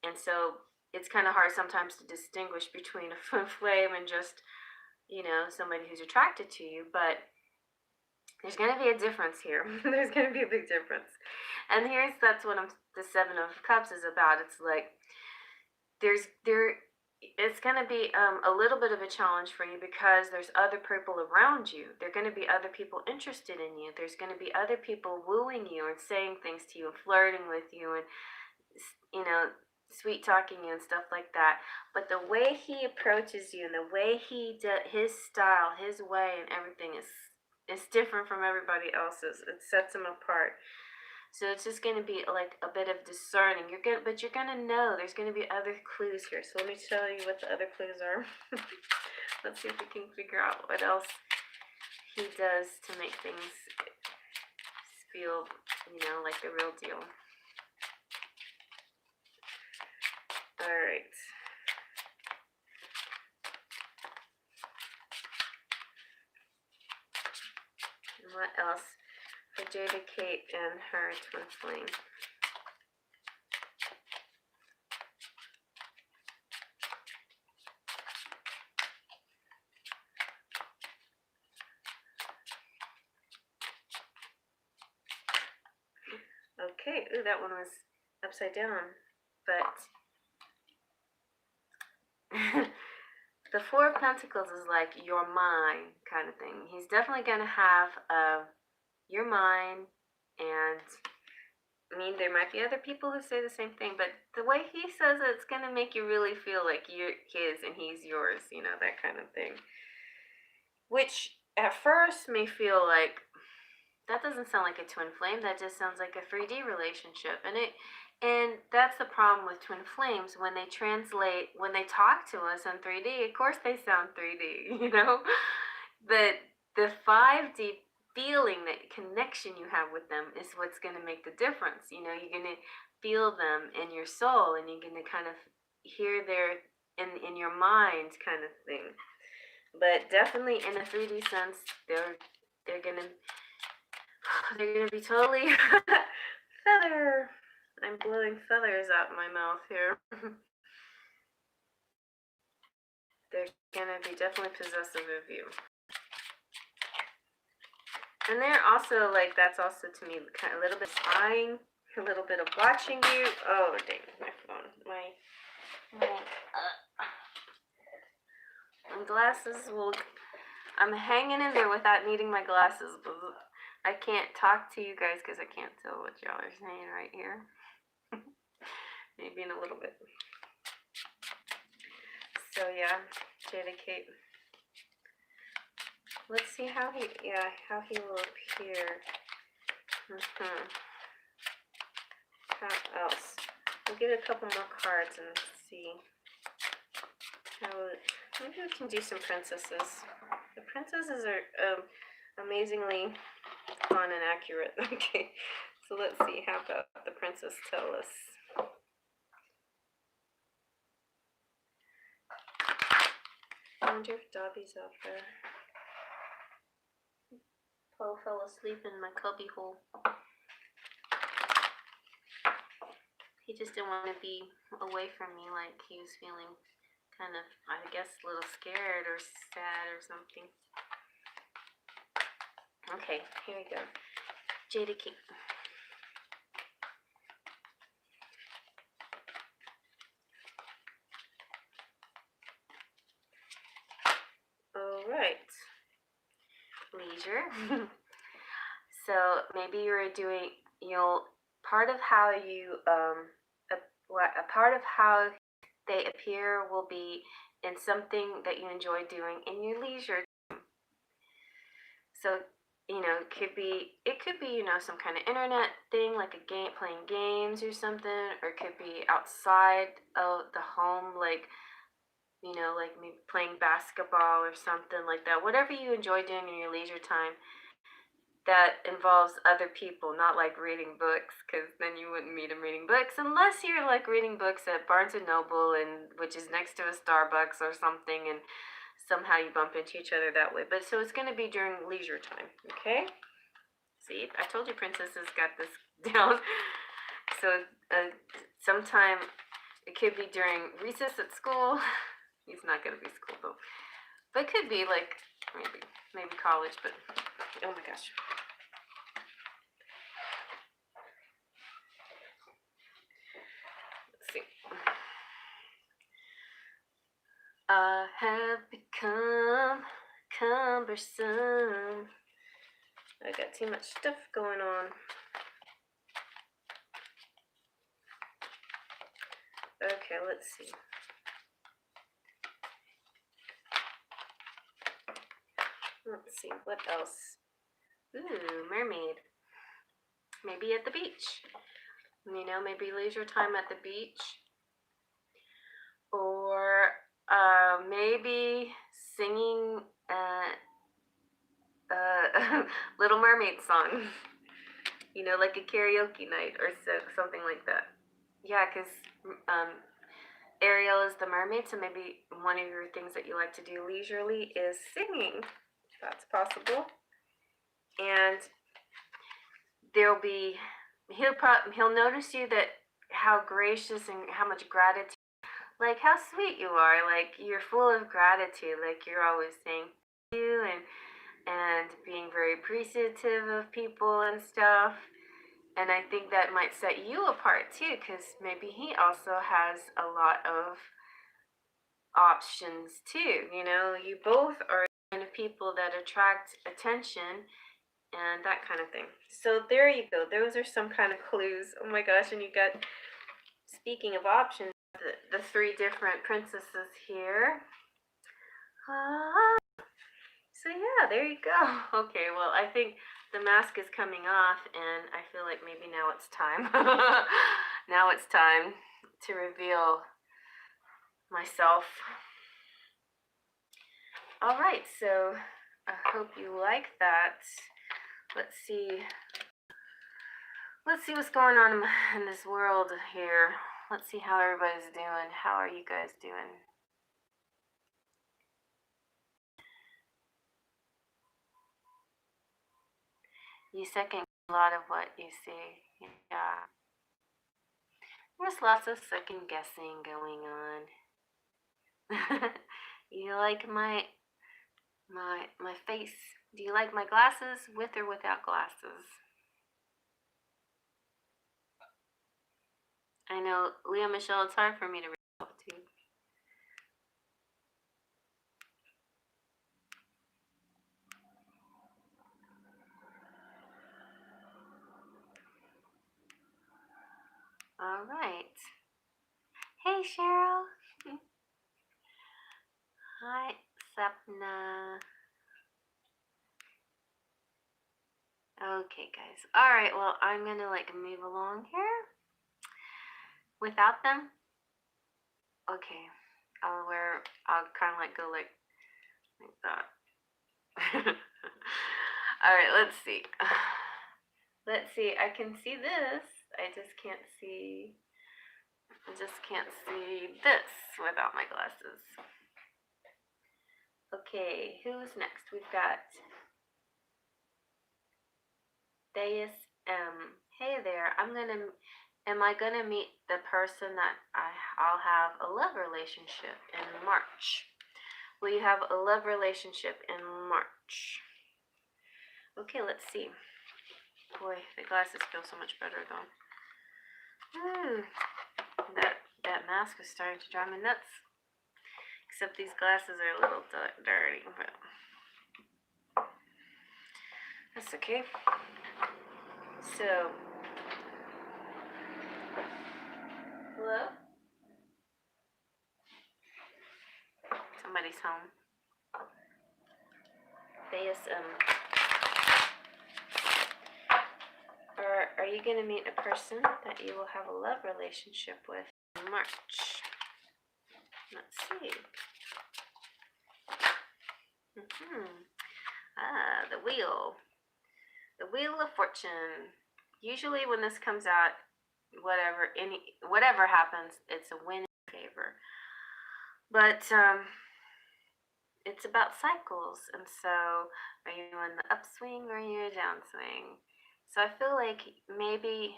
and so it's kind of hard sometimes to distinguish between a flame and just, you know, somebody who's attracted to you. But there's going to be a difference here. There's going to be a big difference. And that's what the Seven of Cups is about. It's like it's going to be a little bit of a challenge for you, because there's other people around you. There are going to be other people interested in you. There's going to be other people wooing you and saying things to you and flirting with you and, you know, sweet talking you and stuff like that. But the way he approaches you and the way he does his style, his way and everything is different from everybody else's. It sets him apart. So it's just going to be like a bit of discerning. But you're going to know there's going to be other clues here. So let me tell you what the other clues are. Let's see if we can figure out what else he does to make things feel, you know, like the real deal. All right. And what else? For Jada Kate and her twin flame. Okay, ooh, that one was upside down, but the Four of Pentacles is like your mind kind of thing. He's definitely going to have your mind, and I mean, there might be other people who say the same thing, but the way he says it's going to make you really feel like you're his and he's yours, you know, that kind of thing. Which at first may feel like, that doesn't sound like a twin flame, that just sounds like a 3D relationship. And that's the problem with twin flames. When they talk to us in 3D, of course they sound 3D, you know? But the 5D feeling, that connection you have with them is what's going to make the difference. You know, you're going to feel them in your soul, and you're going to kind of hear their in your mind kind of thing. But definitely in a 3D sense, they're gonna be totally feather. I'm blowing feathers out my mouth here. They're gonna be definitely possessive of you. And they're also like, that's also to me kind of a little bit spying, a little bit of watching you. Oh dang, my phone, my glasses will. I'm hanging in there without needing my glasses, but I can't talk to you guys because I can't tell what y'all are saying right here. Maybe in a little bit. So yeah, Jada Kate. Let's see how he will appear. How else? We'll get a couple more cards and see how. Maybe we can do some princesses. The princesses are amazingly fun and accurate. Okay, so let's see. How about the princess tell us? I wonder if Dobby's out there. Poe fell asleep in my cubby hole. He just didn't want to be away from me, like he was feeling kind of, I guess, a little scared or sad or something. Okay, here we go. Jada Kate. All right. Leisure. So maybe you're doing, part of how you, a part of how they appear will be in something that you enjoy doing in your leisure. So, it could be, some kind of internet thing, like a game, playing games or something, or it could be outside of the home, like, like maybe playing basketball or something like that. Whatever you enjoy doing in your leisure time that involves other people, not like reading books, because then you wouldn't meet them reading books unless you're like reading books at Barnes and Noble, which is next to a Starbucks or something, and somehow you bump into each other that way. But so it's going to be during leisure time, okay? See, I told you Princess has got this down. So sometime it could be during recess at school. He's not going to be school though, but it could be like maybe college. But oh my gosh. Let's see. I have become cumbersome. I got too much stuff going on. Okay, let's see. Let's see, what else? Ooh, mermaid. Maybe at the beach. Maybe leisure time at the beach. Or maybe singing Little Mermaid song. Like a karaoke night or something like that. Yeah, because Ariel is the mermaid, so maybe one of your things that you like to do leisurely is singing. That's possible. And he'll notice you, that how gracious and how much gratitude, like how sweet you are, like you're full of gratitude, like you're always saying thank you and being very appreciative of people and stuff. And I think that might set you apart too, because maybe he also has a lot of options too. You both are kind of people that attract attention and that kind of thing. So there you go. Those are some kind of clues. Oh my gosh, and you got, speaking of options, the three different princesses here. So yeah, there you go. Okay, well, I think the mask is coming off, and I feel like maybe now it's time. Now it's time to reveal myself. All right, so I hope you like that. Let's see what's going on in this world here. Let's see how everybody's doing. How are you guys doing? You second a lot of what you see. Yeah. There's lots of second guessing going on. You like my face? Do you like my glasses with or without glasses? I know, Leah Michelle, it's hard for me to read off too. All right. Hey, Cheryl. Hi, Sapna. Okay, guys. All right, well, I'm going to, like, move along here. Without them? Okay. I'll kind of, like, go, like that. All right, let's see. Let's see. I can see this. I just can't see this without my glasses. Okay, who's next? We've got Deus M. Hey there. Am I gonna meet the person that I'll have a love relationship in March? Will you have a love relationship in March? Okay, let's see. Boy, the glasses feel so much better though. Ooh, that mask is starting to drive me nuts. Except these glasses are a little dirty, but that's okay. So, hello? Somebody's home. Are you going to meet a person that you will have a love relationship with in March? Let's see. The wheel. The Wheel of Fortune. Usually when this comes out, whatever happens, it's a win in favor. But it's about cycles, and so are you in the upswing or are you in a downswing? So I feel like maybe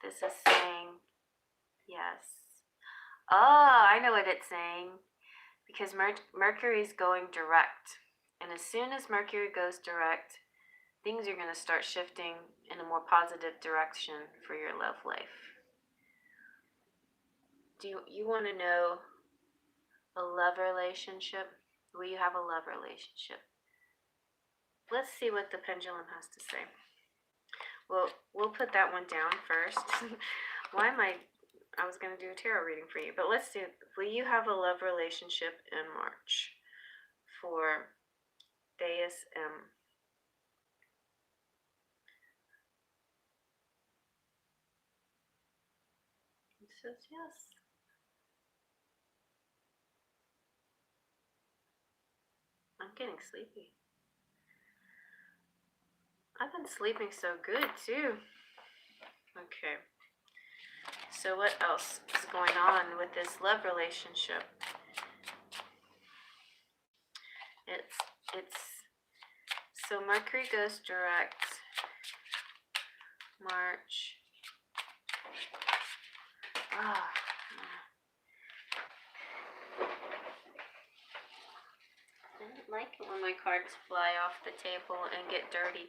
this is saying yes. Oh, I know what it's saying. Because Mercury's going direct. And as soon as Mercury goes direct, things are going to start shifting in a more positive direction for your love life. Do you want to know a love relationship? Will you have a love relationship? Let's see what the pendulum has to say. Well, we'll put that one down first. Why am I was going to do a tarot reading for you, but let's do, will you have a love relationship in March for Deus M? It says yes. I'm getting sleepy. I've been sleeping so good too. Okay. So what else is going on with this love relationship? It's so Mercury goes direct March. Ah. I don't like it when my cards fly off the table and get dirty.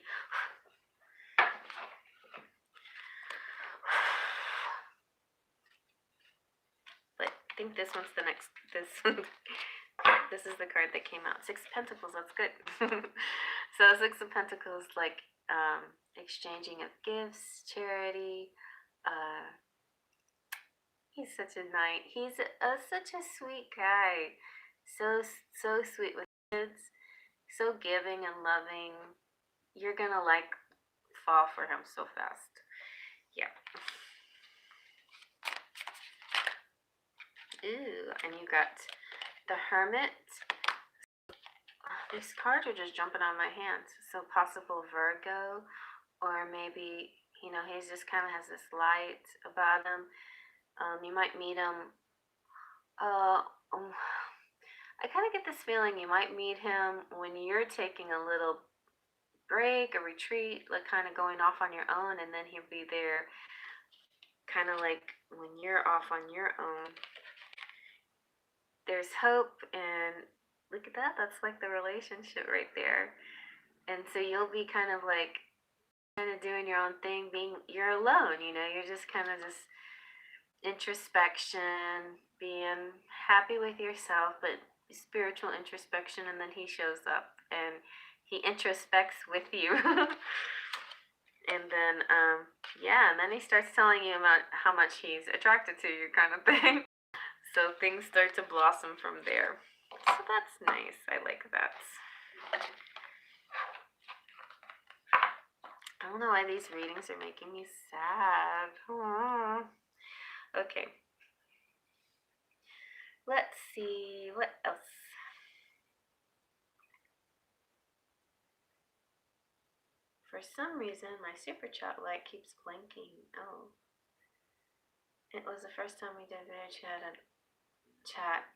But I think this one's the next. This is the card that came out. Six of Pentacles. That's good. So Six of Pentacles, like exchanging of gifts, charity. He's such a he's such a sweet guy. So sweet with kids. So giving and loving. You're gonna like fall for him so fast. Yeah. Ooh, and you got the Hermit. These cards are just jumping on my hands. So possible Virgo, or maybe, you know, he's just kind of has this light about him. You might meet him. I kind of get this feeling you might meet him when you're taking a little break, a retreat, like kind of going off on your own, and then he'll be there kind of like when you're off on your own. There's hope, and look at that, that's like the relationship right there. And so you'll be kind of like kind of doing your own thing, you're alone, you know, you're just kind of just introspection, being happy with yourself, but spiritual introspection, and then he shows up and he introspects with you. And then yeah, and then he starts telling you about how much he's attracted to you, kind of thing. So things start to blossom from there. So that's nice. I like that. I don't know why these readings are making me sad. Aww. Okay. Let's see, what else? For some reason, my super chat light keeps blinking. Oh. It was the first time we did video chat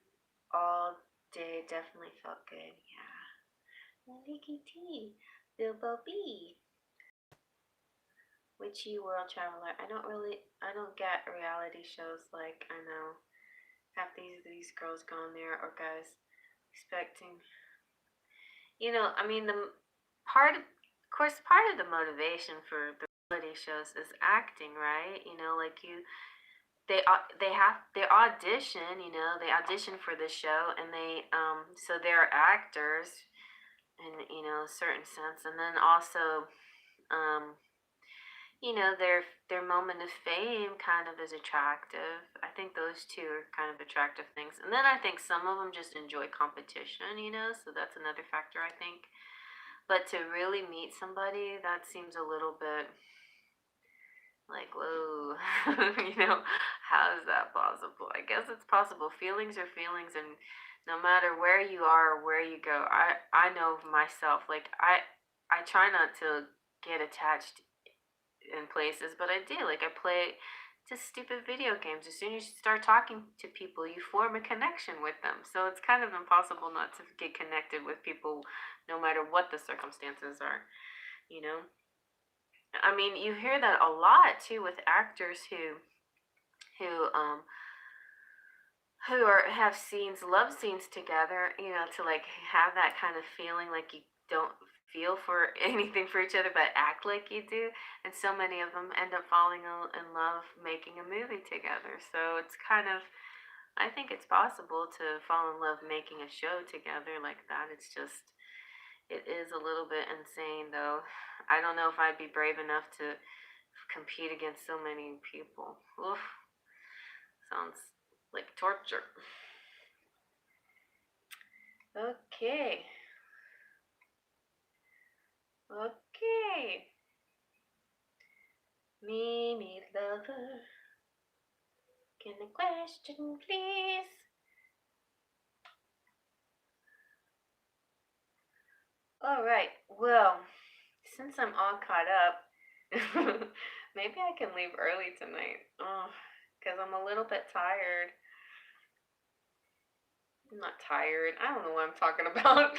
all day. Definitely felt good. Yeah. Aniki T. Bilbo B. Witchy World Traveler. I don't get reality shows like, I know half these girls go on there, or guys expecting, you know, I mean, the part of course, part of the motivation for the reality shows is acting, right? You know, like they audition, you know, they audition for the show, and they so they're actors in, you know, a certain sense, and then also you know, their moment of fame kind of is attractive. I think those two are kind of attractive things. And then I think some of them just enjoy competition, you know, so that's another factor, I think. But to really meet somebody, that seems a little bit like, whoa, you know, how is that possible? I guess it's possible. Feelings are feelings, and no matter where you are or where you go, I know myself, like I try not to get attached in places, but I do. Like, I play just stupid video games. As soon as you start talking to people, you form a connection with them. So it's kind of impossible not to get connected with people, no matter what the circumstances are, you know? I mean, you hear that a lot too with actors who um have scenes, love scenes together, you know, to like have that kind of feeling, like you don't feel for anything for each other but act like you do. And so many of them end up falling in love making a movie together. So it's kind of, I think it's possible to fall in love making a show together like that. It's just, it is a little bit insane though. I don't know if I'd be brave enough to compete against so many people. Oof, sounds like torture. Okay. Okay. Mimi lover, can I question please? Alright, well, since I'm all caught up, maybe I can leave early tonight. Oh, because I'm a little bit tired. I'm not tired. I don't know what I'm talking about.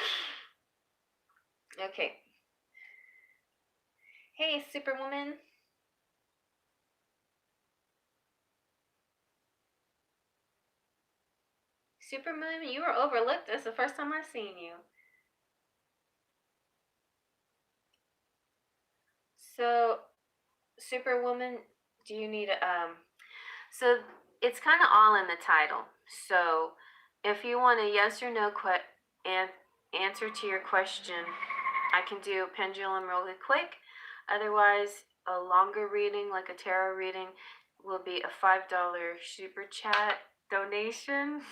Okay. Hey, Superwoman. Superwoman, you were overlooked. It's the first time I've seen you. So, Superwoman, do you need so it's kind of all in the title. So, if you want a yes or no answer to your question, I can do a pendulum really quick. Otherwise, a longer reading, like a tarot reading, will be a $5 super chat donation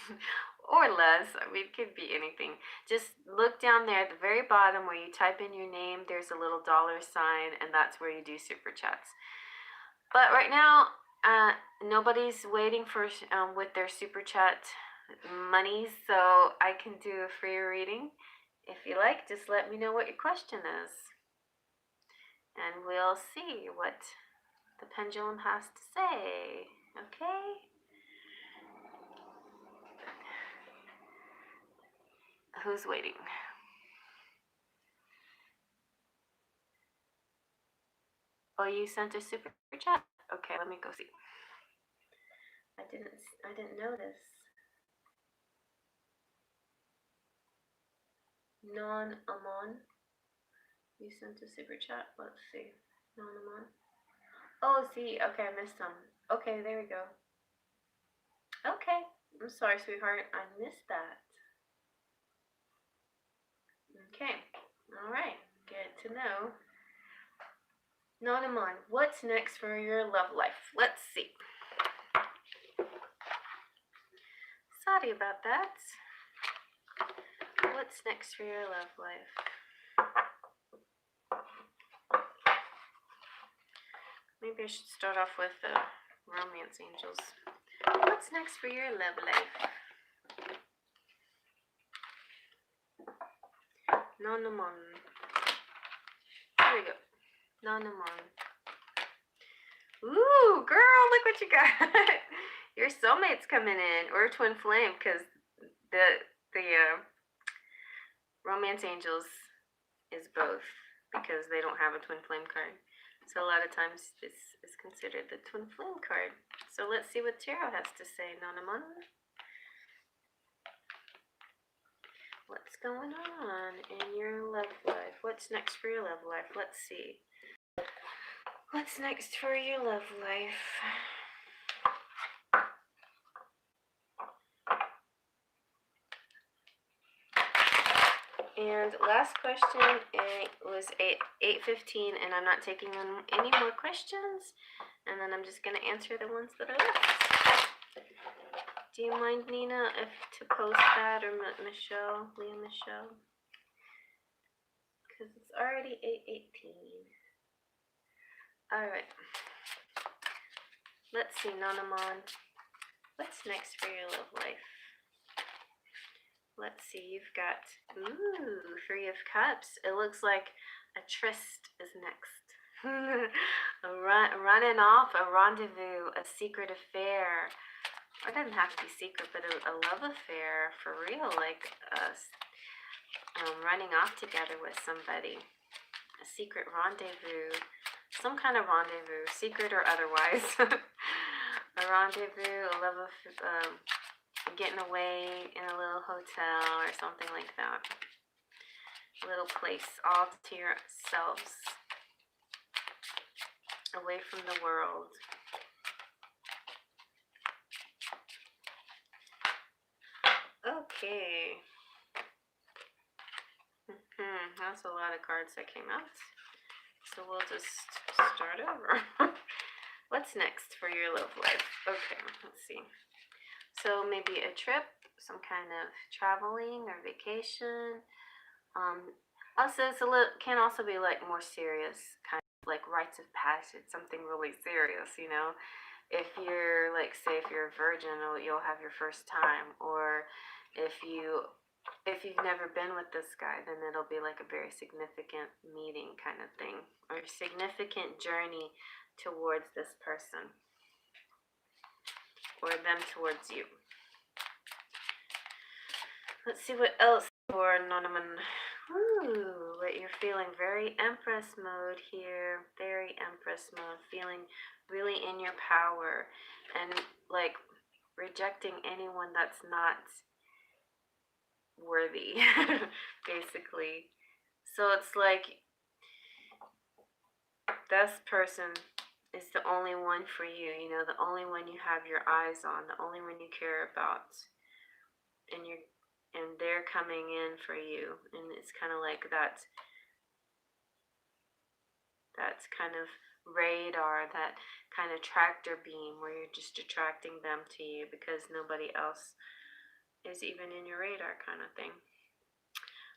or less. I mean, it could be anything. Just look down there at the very bottom where you type in your name. There's a little dollar sign, and that's where you do super chats. But right now, nobody's waiting for with their super chat money, so I can do a free reading. If you like, just let me know what your question is, and we'll see what the pendulum has to say. Okay? Who's waiting? Oh, you sent a super chat? Okay, let me go see. I didn't notice. Non-Amon. You sent a super chat. Let's see. Non-Amon. Oh, see. Okay, I missed some. Okay, there we go. Okay. I'm sorry, sweetheart. I missed that. Okay. All right. Good to know. Non-Amon, what's next for your love life? Let's see. Sorry about that. What's next for your love life? Maybe I should start off with the romance angels. What's next for your love life? Non-Amon. Here we go. Non-Amon. Ooh, girl, look what you got. Your soulmate's coming in, or twin flame, because the romance angels is both, because they don't have a twin flame card. So a lot of times this is considered the twin flame card. So let's see what tarot has to say, Non-Amon. What's going on in your love life? What's next for your love life? Let's see. What's next for your love life? And last question, it was 8:15, and I'm not taking on any more questions. And then I'm just going to answer the ones that are left. Do you mind, Nina, if to post that, or Michelle, Leah Michelle? Because it's already 8:18. Alright. Let's see, Non-Amon. What's next for your love life? Let's see, you've got, ooh, 3 of Cups. It looks like a tryst is next. Running off, a rendezvous, a secret affair. Or it doesn't have to be secret, but a love affair for real, like running off together with somebody. A secret rendezvous, some kind of rendezvous, secret or otherwise. A rendezvous, a love of, getting away in a little hotel or something like that. A little place all to yourselves, away from the world. Okay. That's a lot of cards that came out. So we'll just start over. What's next for your love life? Okay, let's see. So maybe a trip, some kind of traveling or vacation. Also, it's can also be like more serious, kind of like rites of passage, something really serious, you know. If you're like, say, if you're a virgin, you'll have your first time, or if you've never been with this guy, then it'll be like a very significant meeting kind of thing, or significant journey towards this person, or them towards you. Let's see what else for Non-Amon. Ooh, what you're feeling. Very Empress mode here. Very Empress mode. Feeling really in your power, and like rejecting anyone that's not worthy, basically. So it's like this person is the only one for you, you know, the only one you have your eyes on, the only one you care about, and they're coming in for you, and it's kind of like that's kind of radar, that kind of tractor beam where you're just attracting them to you because nobody else is even in your radar kind of thing.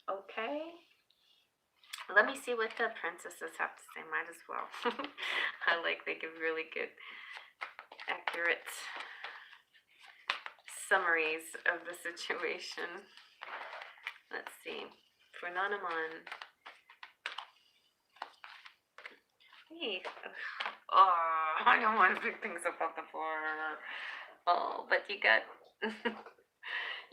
Okay. Let me see what the princesses have to say. Might as well. I like they give really good, accurate summaries of the situation. Let's see. For Non-Amon. Hey. Oh, I don't want to pick things up off the floor. Oh, but you got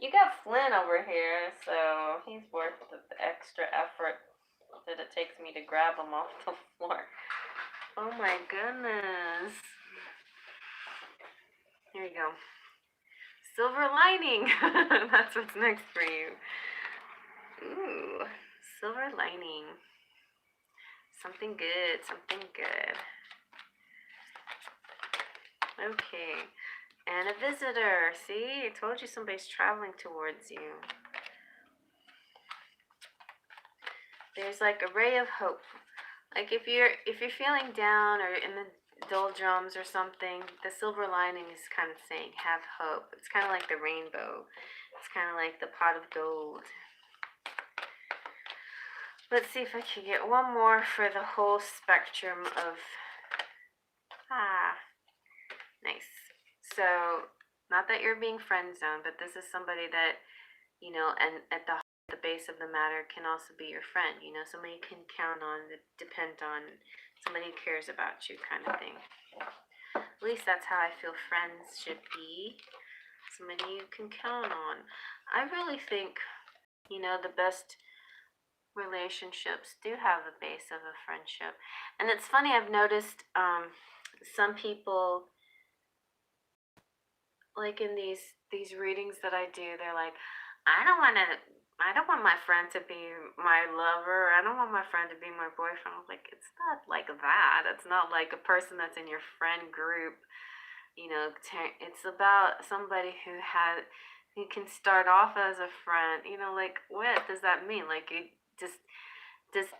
you got Flynn over here, so he's worth the extra effort that it takes me to grab him off the floor. Oh my goodness. Here you go. Silver lining. That's what's next for you. Ooh, silver lining. Something good, something good. Okay, and a visitor. See, I told you somebody's traveling towards you. There's like a ray of hope. Like if you're feeling down or in the doldrums or something, the silver lining is kind of saying have hope. It's kind of like the rainbow. It's kind of like the pot of gold. Let's see if I can get one more for the whole spectrum of nice. So, not that you're being friend zoned, but this is somebody that, you know, and at the base of the matter can also be your friend, you know, somebody you can count on, depend on, somebody who cares about you kind of thing. At least that's how I feel friends should be. Somebody you can count on. I really think, you know, the best relationships do have a base of a friendship. And it's funny, I've noticed some people, like in these readings that I do, they're like, I don't want my friend to be my lover. I don't want my friend to be my boyfriend. I'm like, it's not like that. It's not like a person that's in your friend group. You know, it's about somebody who can start off as a friend. You know, like what does that mean? Like it just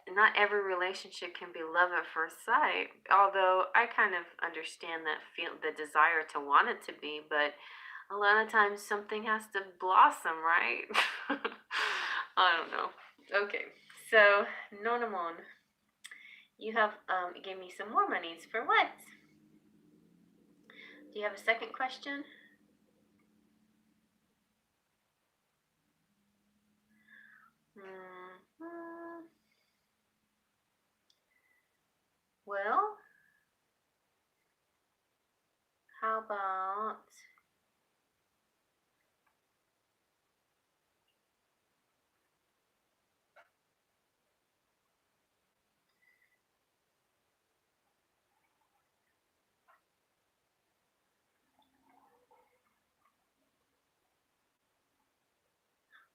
not every relationship can be love at first sight. Although I kind of understand that the desire to want it to be, but a lot of times something has to blossom, right? I don't know. Okay, so Nonamon, you have gave me some more monies for what? Do you have a second question? Well, how about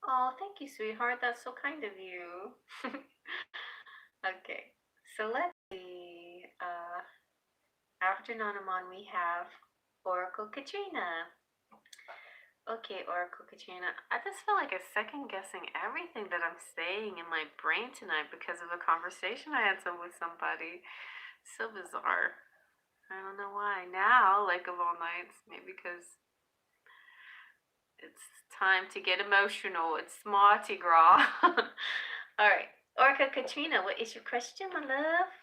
oh, thank you, sweetheart. That's so kind of you. Okay, so let's see. After Nonamon, we have Oracle Katrina. Okay, Oracle Katrina, I just feel like I'm second guessing everything that I'm saying in my brain tonight because of a conversation I had with somebody. So bizarre. I don't know why. Now, like of all nights, maybe because it's time to get emotional. It's Mardi Gras. Alright, Oracle Katrina, what is your question, my love?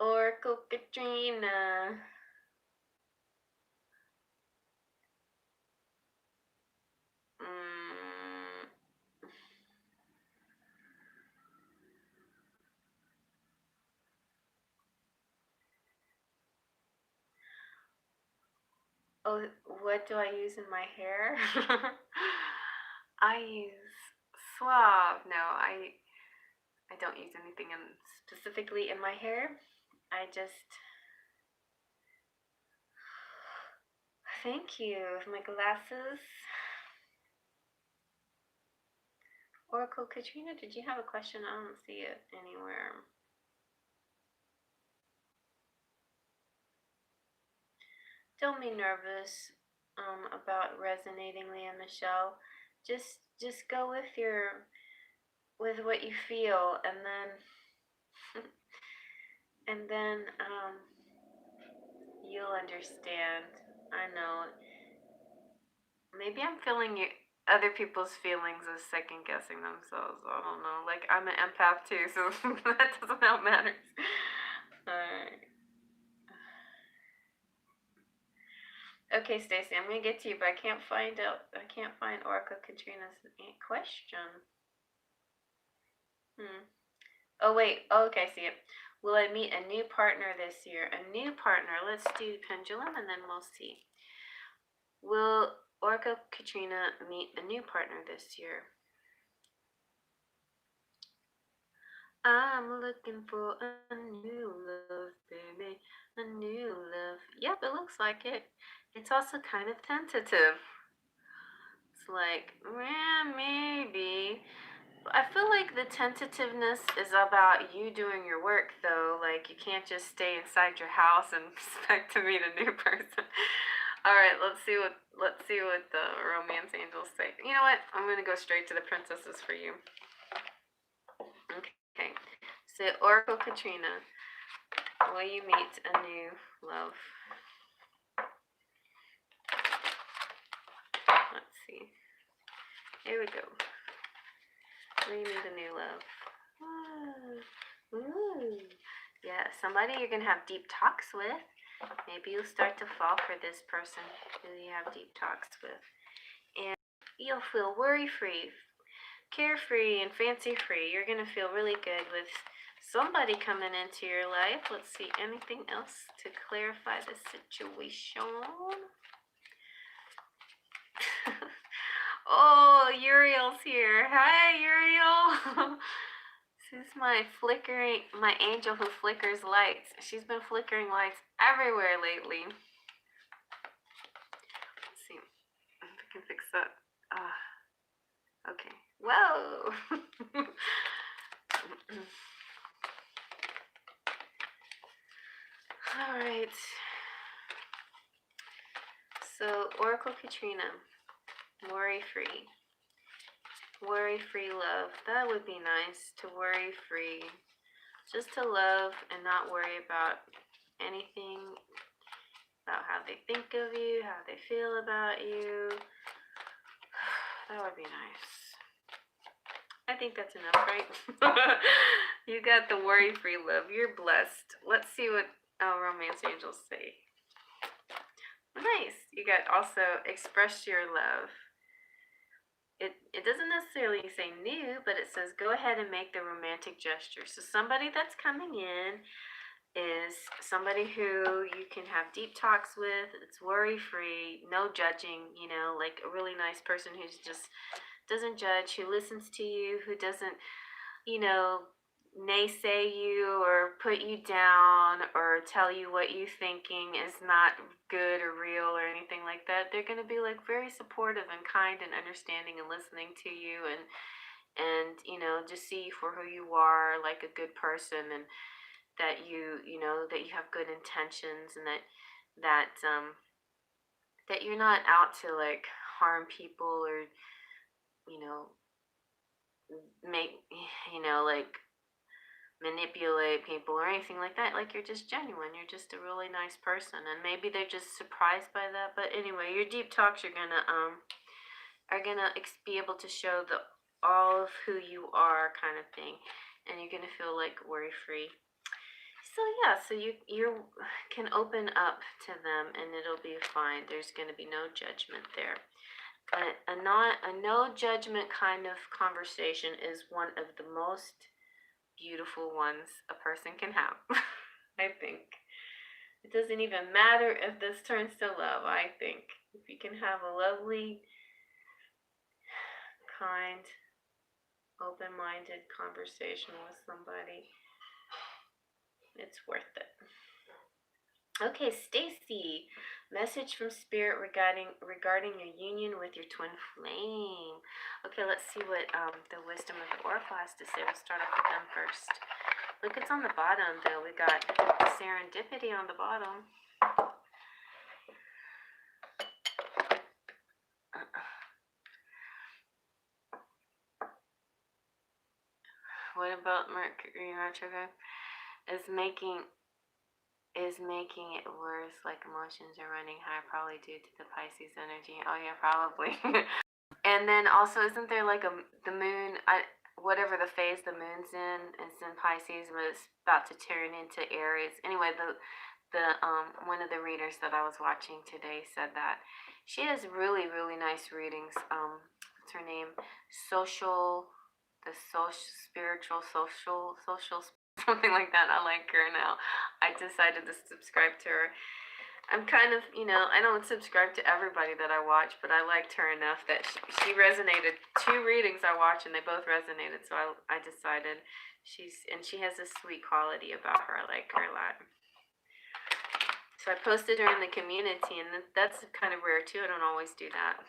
Oracle Katrina. Oh, what do I use in my hair? I use Suave. No, I don't use anything specifically in my hair. I just thank you. My glasses. Oracle Katrina, did you have a question? I don't see it anywhere. Don't be nervous about resonating, Leah Michelle. Just go with what you feel, and then you'll understand. I know. Maybe I'm feeling other people's feelings as second guessing themselves. I don't know. Like I'm an empath too, so that doesn't help matters. Alright. Okay, Stacey, I'm gonna get to you, but I can't find Oracle Katrina's question. Oh wait. Oh, okay, I see it. Will I meet a new partner this year? A new partner. Let's do Pendulum, and then we'll see. Will Oracle Katrina meet a new partner this year? I'm looking for a new love, baby. A new love. Yep, it looks like it. It's also kind of tentative. It's like, maybe. I feel like the tentativeness is about you doing your work, though. Like, you can't just stay inside your house and expect to meet a new person. All right, let's see what the romance angels say. You know what? I'm gonna go straight to the princesses for you. Okay. So, Oracle Katrina, will you meet a new love? Let's see. Here we go. Will you meet a new love? Ooh. Yeah, somebody you're gonna have deep talks with. Maybe you'll start to fall for this person who you have deep talks with. And you'll feel worry-free, carefree, and fancy-free. You're gonna feel really good with somebody coming into your life. Let's see, anything else to clarify the situation? Oh, Uriel's here. Hi, Uriel. This is my angel who flickers lights. She's been flickering lights everywhere lately. Let's see if I can fix that. Okay. Whoa. All right. So, Oracle Katrina, worry-free. Worry-free love. That would be nice, to worry-free. Just to love and not worry about anything, about how they think of you, how they feel about you. That would be nice. I think that's enough, right? You got the worry-free love. You're blessed. Let's see what romance angels say. Nice. You got also express your love. It doesn't necessarily say new, but it says go ahead and make the romantic gesture. So somebody that's coming in is somebody who you can have deep talks with. It's worry-free, no judging, you know, like a really nice person who's just doesn't judge, who listens to you, who doesn't, you know, naysay you or put you down or tell you what you thinking is not good or real or anything like that. They're going to be like very supportive and kind and understanding and listening to you and you know, just see you for who you are, like a good person, and that you know that you have good intentions, and that you're not out to like harm people or, you know, make, you know, like manipulate people or anything like that. Like, you're just genuine. You're just a really nice person, and maybe they're just surprised by that. But anyway, your deep talks are gonna be able to show the all of who you are, kind of thing, and you're gonna feel like worry-free. So yeah, so you can open up to them and it'll be fine. There's gonna be no judgment there. A no judgment kind of conversation is one of the most beautiful ones a person can have. I think it doesn't even matter if this turns to love. I think if you can have a lovely, kind, open-minded conversation with somebody, it's worth it. Okay, Stacy, message from Spirit regarding your union with your twin flame. Okay, let's see what the wisdom of the Oracle has to say. We'll start off with them first. Look, it's on the bottom though. We got serendipity on the bottom. What about Mercury retrograde? Is making it worse, like emotions are running high, probably due to the Pisces energy. Oh yeah, probably. And then also, isn't there like the moon, whatever the phase the moon's in, it's in Pisces, but it's about to turn into Aries. Anyway, the one of the readers that I was watching today said that she has really, really nice readings. What's her name? Spiritual, something like that. I like her now. I decided to subscribe to her. I'm kind of, you know, I don't subscribe to everybody that I watch, but I liked her enough that she resonated. 2 readings I watched and they both resonated, so I decided she has a sweet quality about her. I like her a lot. So I posted her in the community, and that's kind of rare too. I don't always do that.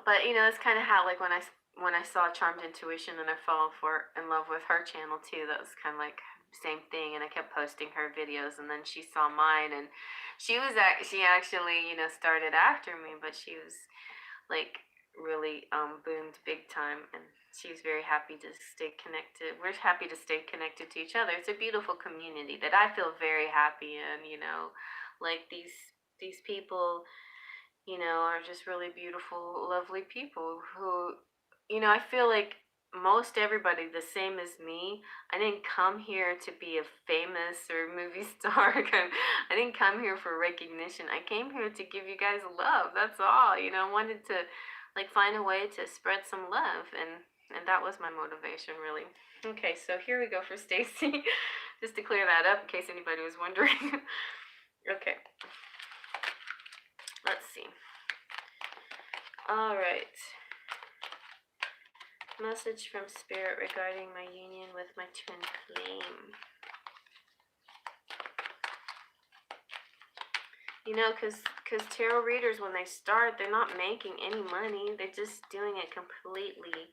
But, you know, it's kind of how, like, when I saw Charmed Intuition and I fell in love with her channel too, that was kind of like same thing, and I kept posting her videos, and then she saw mine, and she actually, you know, started after me, but she was like really boomed big time, and she was very happy to stay connected. We're happy to stay connected to each other. It's a beautiful community that I feel very happy in, you know, like these people, you know, are just really beautiful, lovely people who, you know, I feel like most everybody the same as me. I didn't come here to be a famous or movie star. I didn't come here for recognition. I came here to give you guys love. That's all. You know, I wanted to like find a way to spread some love, and that was my motivation really. Okay, so here we go for Stacy. Just to clear that up in case anybody was wondering. Okay. Let's see. All right. Message from Spirit regarding my union with my twin flame. You know, because tarot readers, when they start, they're not making any money. They're just doing it completely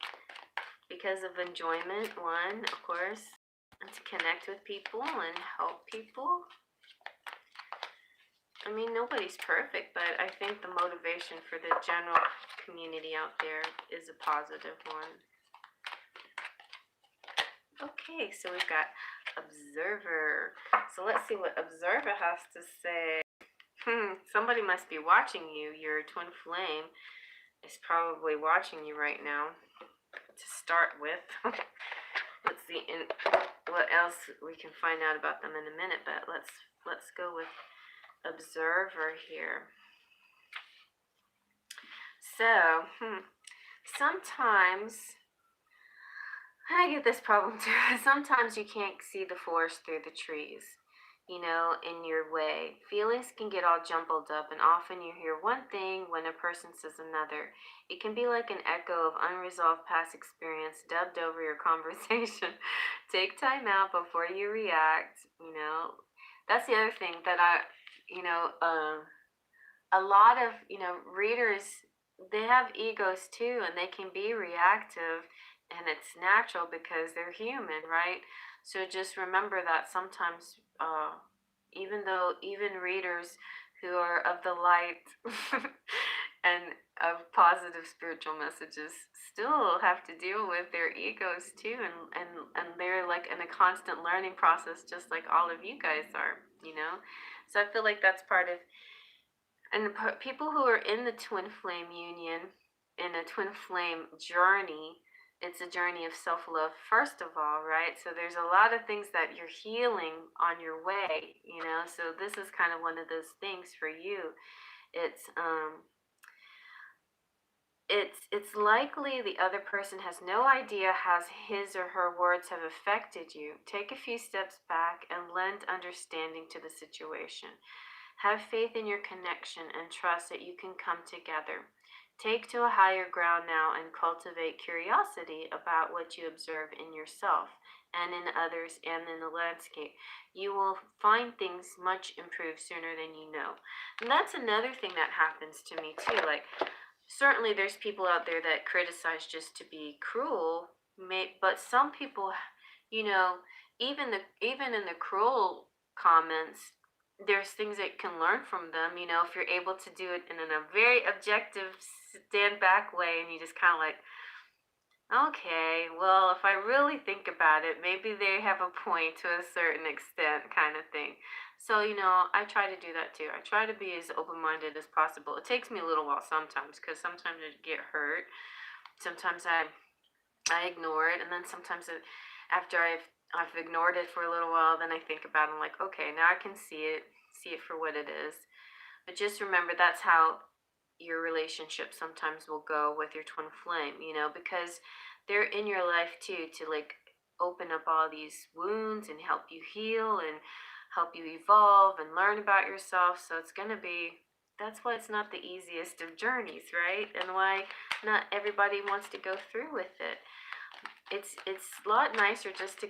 because of enjoyment, one, of course, and to connect with people and help people. I mean, nobody's perfect, but I think the motivation for the general community out there is a positive one. Okay, so we've got Observer. So let's see what Observer has to say. Somebody must be watching you. Your twin flame is probably watching you right now. To start with, let's see what else we can find out about them in a minute. But let's go with Observer here. So, sometimes I get this problem too. Sometimes you can't see the forest through the trees, you know, in your way. Feelings can get all jumbled up, and often you hear one thing when a person says another. It can be like an echo of unresolved past experience dubbed over your conversation. Take time out before you react, you know. That's the other thing that a lot of, you know, readers, they have egos too, and they can be reactive, and it's natural because they're human, right? So just remember that sometimes, even readers who are of the light and of positive spiritual messages still have to deal with their egos too, and they're like in a constant learning process, just like all of you guys are, you know. So I feel like that's part of, and the people who are in the twin flame union, in a twin flame journey, it's a journey of self-love first of all, right? So there's a lot of things that you're healing on your way, you know. So this is kind of one of those things for you. It's likely the other person has no idea how his or her words have affected you. Take a few steps back and lend understanding to the situation. Have faith in your connection and trust that you can come together. Take to a higher ground now and cultivate curiosity about what you observe in yourself and in others and in the landscape. You will find things much improved sooner than you know. And that's another thing that happens to me too. Like, certainly there's people out there that criticize just to be cruel, but some people, you know, even in the cruel comments, there's things that you can learn from them, you know, if you're able to do it in a very objective, stand back way, and you just kind of like, okay, well, if I really think about it, maybe they have a point to a certain extent, kind of thing. So, you know, I try to do that too. I try to be as open-minded as possible. It takes me a little while sometimes, because sometimes I get hurt. Sometimes I ignore it, and then sometimes after I've ignored it for a little while, then I think about it, I'm like, okay, now I can see it for what it is. But just remember, that's how your relationship sometimes will go with your twin flame, you know, because they're in your life too, to like open up all these wounds and help you heal. And help you evolve and learn about yourself. So it's going to be, that's why it's not the easiest of journeys, right? And why not everybody wants to go through with it. It's a lot nicer just to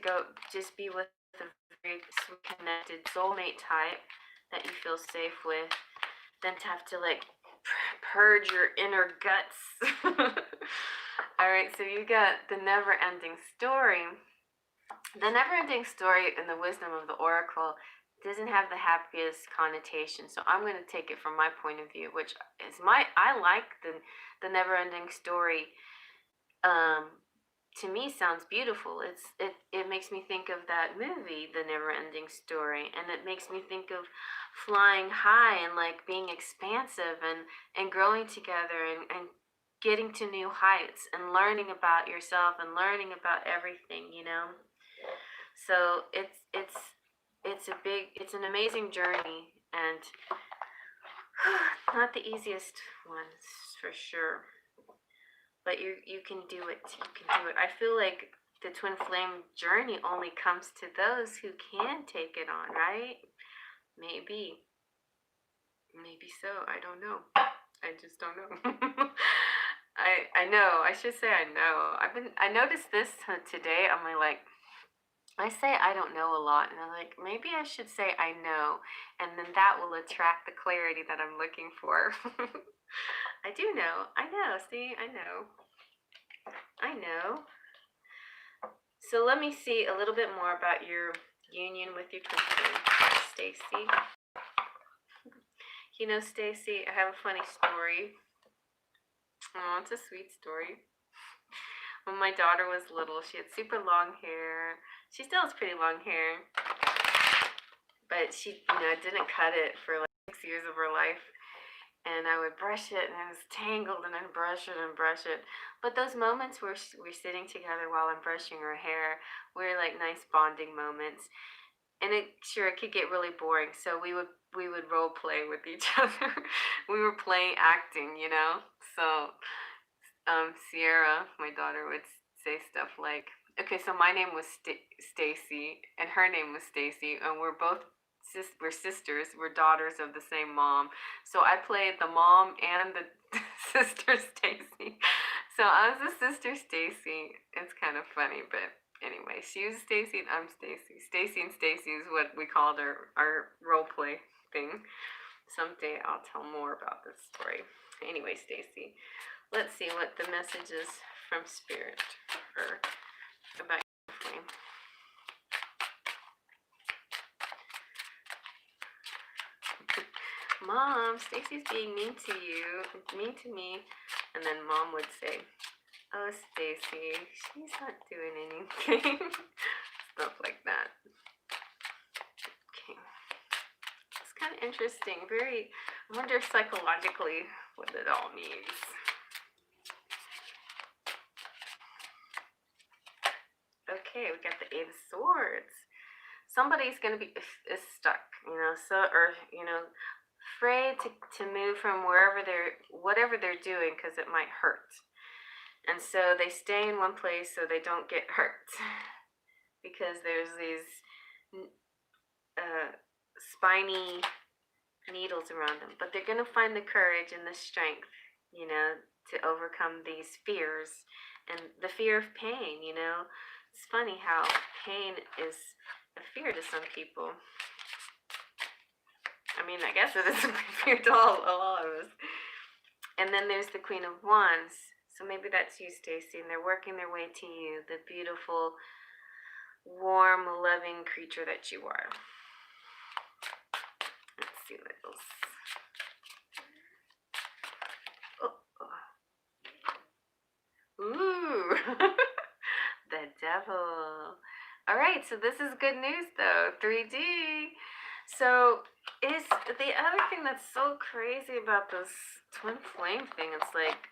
just be with a very connected soulmate type that you feel safe with than to have to like purge your inner guts. All right, so you got the never-ending story. The never-ending story in the wisdom of the oracle doesn't have the happiest connotation, so I'm going to take it from my point of view, which is I like the never-ending story. To me sounds beautiful. It makes me think of that movie, The Never-Ending Story, and it makes me think of flying high and like being expansive and growing together and getting to new heights and learning about yourself and learning about everything, you know. So it's an amazing journey, and not the easiest ones for sure. But you can do it. You can do it. I feel like the twin flame journey only comes to those who can take it on, right? Maybe so. I don't know. I just don't know. I know. I should say I know. I noticed this today on my like. I say I don't know a lot, and I'm like, maybe I should say I know, and then that will attract the clarity that I'm looking for. I do know. I know. See, I know. I know. So let me see a little bit more about your union with your twin flame, Stacy. You know, Stacy, I have a funny story. Oh, it's a sweet story. When my daughter was little, she had super long hair. She still has pretty long hair, but she, didn't cut it for like 6 years of her life. And I would brush it, and it was tangled, and then brush it and brush it. But those moments where we're sitting together while I'm brushing her hair were like nice bonding moments. And it could get really boring. So we would role play with each other. We were playing acting, you know. So Sierra, my daughter, would say stuff like, "Okay, so my name was Stacy, and her name was Stacy, and we're sisters. We're daughters of the same mom. So I played the mom and the sister Stacy. So I was the sister Stacy. It's kind of funny, but anyway, she was Stacy and I'm Stacy. Stacy and Stacy is what we called our role play thing. Someday I'll tell more about this story. Anyway, Stacy, let's see what the message is from Spirit or about your flame. Mom, Stacy's being mean to you, mean to me. And then Mom would say, "Oh, Stacy, she's not doing anything." Stuff like that. Okay. It's kind of interesting. I wonder psychologically what it all means. Okay, we got the Eight of Swords. Somebody's going to be stuck, afraid to move from whatever they're doing because it might hurt. And so they stay in one place so they don't get hurt because there's these spiny needles around them. But they're going to find the courage and the strength, to overcome these fears and the fear of pain, It's funny how pain is a fear to some people. I mean, I guess it is a fear to a lot of us. And then there's the Queen of Wands. So maybe that's you, Stacy, and they're working their way to you, the beautiful, warm, loving creature that you are. Let's see what else. Ooh, the devil. All right, so this is good news, though. 3D. So is the other thing that's so crazy about this twin flame thing, it's like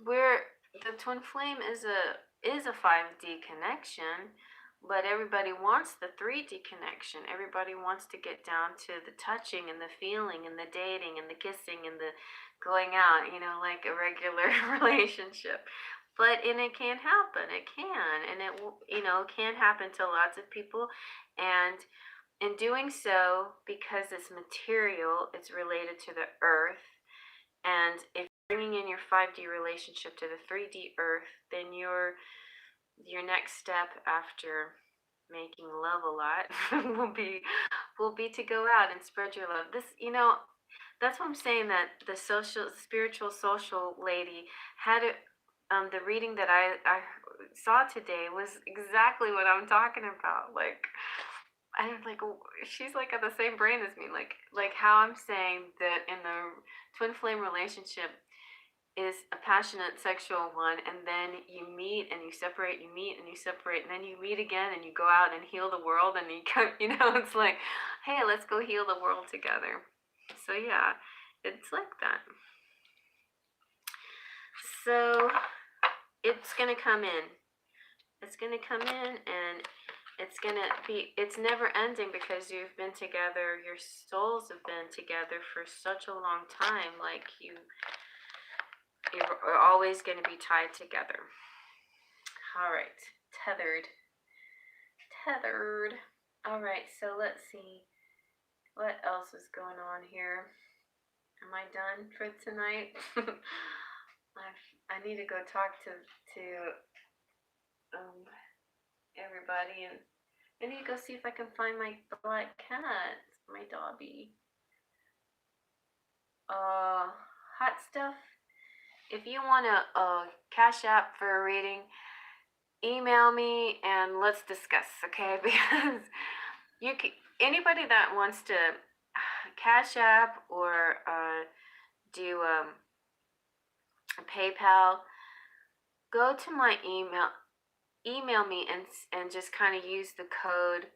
the twin flame is a 5D connection, but everybody wants the 3D connection. Everybody wants to get down to the touching and the feeling and the dating and the kissing and the going out, like a regular relationship. And it can happen. It can, and it can happen to lots of people. And in doing so, because it's material, it's related to the earth. And if you're bringing in your 5D relationship to the 3D earth, then your next step after making love a lot will be to go out and spread your love. This, that's what I'm saying, that the spiritual social lady had it. The reading that I saw today was exactly what I'm talking about. Like, I'm like, she's like got the same brain as me. Like how I'm saying that in the twin flame relationship is a passionate sexual one, and then you meet and you separate, you meet and you separate, and then you meet again and you go out and heal the world, and you come, it's like, hey, let's go heal the world together. So yeah, it's like that. So it's gonna come in. It's gonna come in, and it's never ending, because you've been together, your souls have been together for such a long time. Like you're always going to be tied together. All right, tethered. All right, so let's see what else is going on here. Am I done for tonight? I need to go talk to everybody, and I need to go see if I can find my black cat, my Dobby. Hot stuff. If you want a cash app for a reading, email me and let's discuss, okay? Because anybody that wants to cash app or do a PayPal, go to my email me and just kind of use the code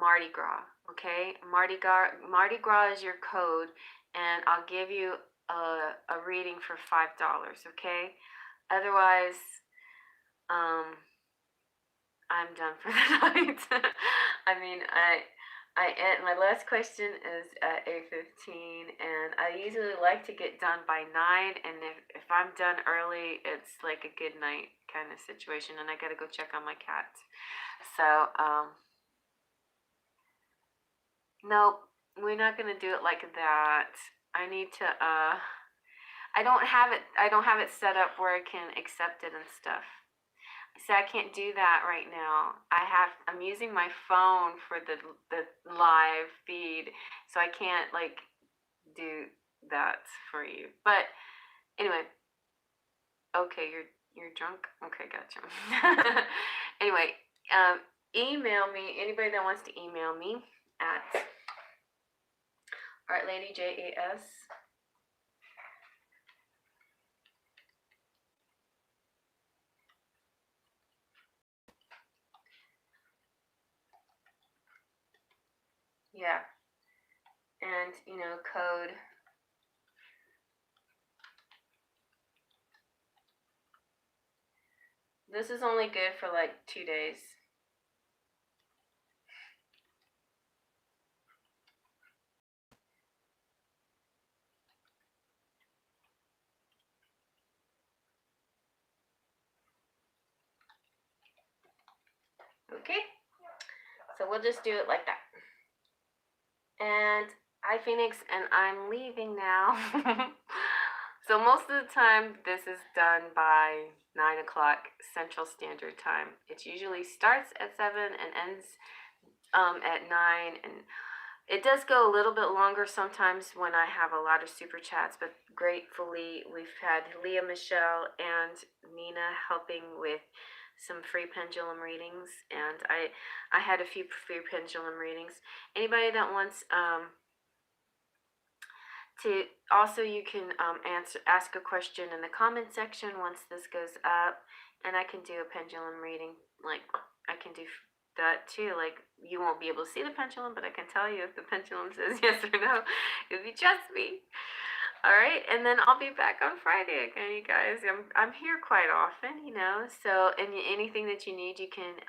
Mardi Gras, okay? Mardi Gras is your code, and I'll give you a reading for $5, okay? Otherwise, I'm done for the night. I mean, my last question is at 8:15, and I usually like to get done by 9, and if I'm done early, it's like a good night kind of situation, and I gotta go check on my cat. So, nope, we're not gonna do it like that. I need to, I don't have it set up where I can accept it and stuff. So I can't do that right now. I'm using my phone for the live feed, so I can't like do that for you. But anyway, okay, you're drunk. Okay, gotcha. Anyway, email me, anybody that wants to email me at ArtLadyJAS yeah, and code. This is only good for like 2 days. Okay, so we'll just do it like that. And hi, Phoenix, and I'm leaving now. So most of the time, this is done by 9 o'clock Central Standard Time. It usually starts at 7 and ends at 9, and it does go a little bit longer sometimes when I have a lot of super chats, but gratefully we've had Leah, Michelle, and Nina helping with some free pendulum readings, and I had a few free pendulum readings. Anybody that wants to also, you can ask a question in the comment section once this goes up, and I can do a pendulum reading. Like, I can do that too. Like, you won't be able to see the pendulum, but I can tell you if the pendulum says yes or no if you trust me. All right, and then I'll be back on Friday again, you guys. I'm here quite often, so anything that you need, you can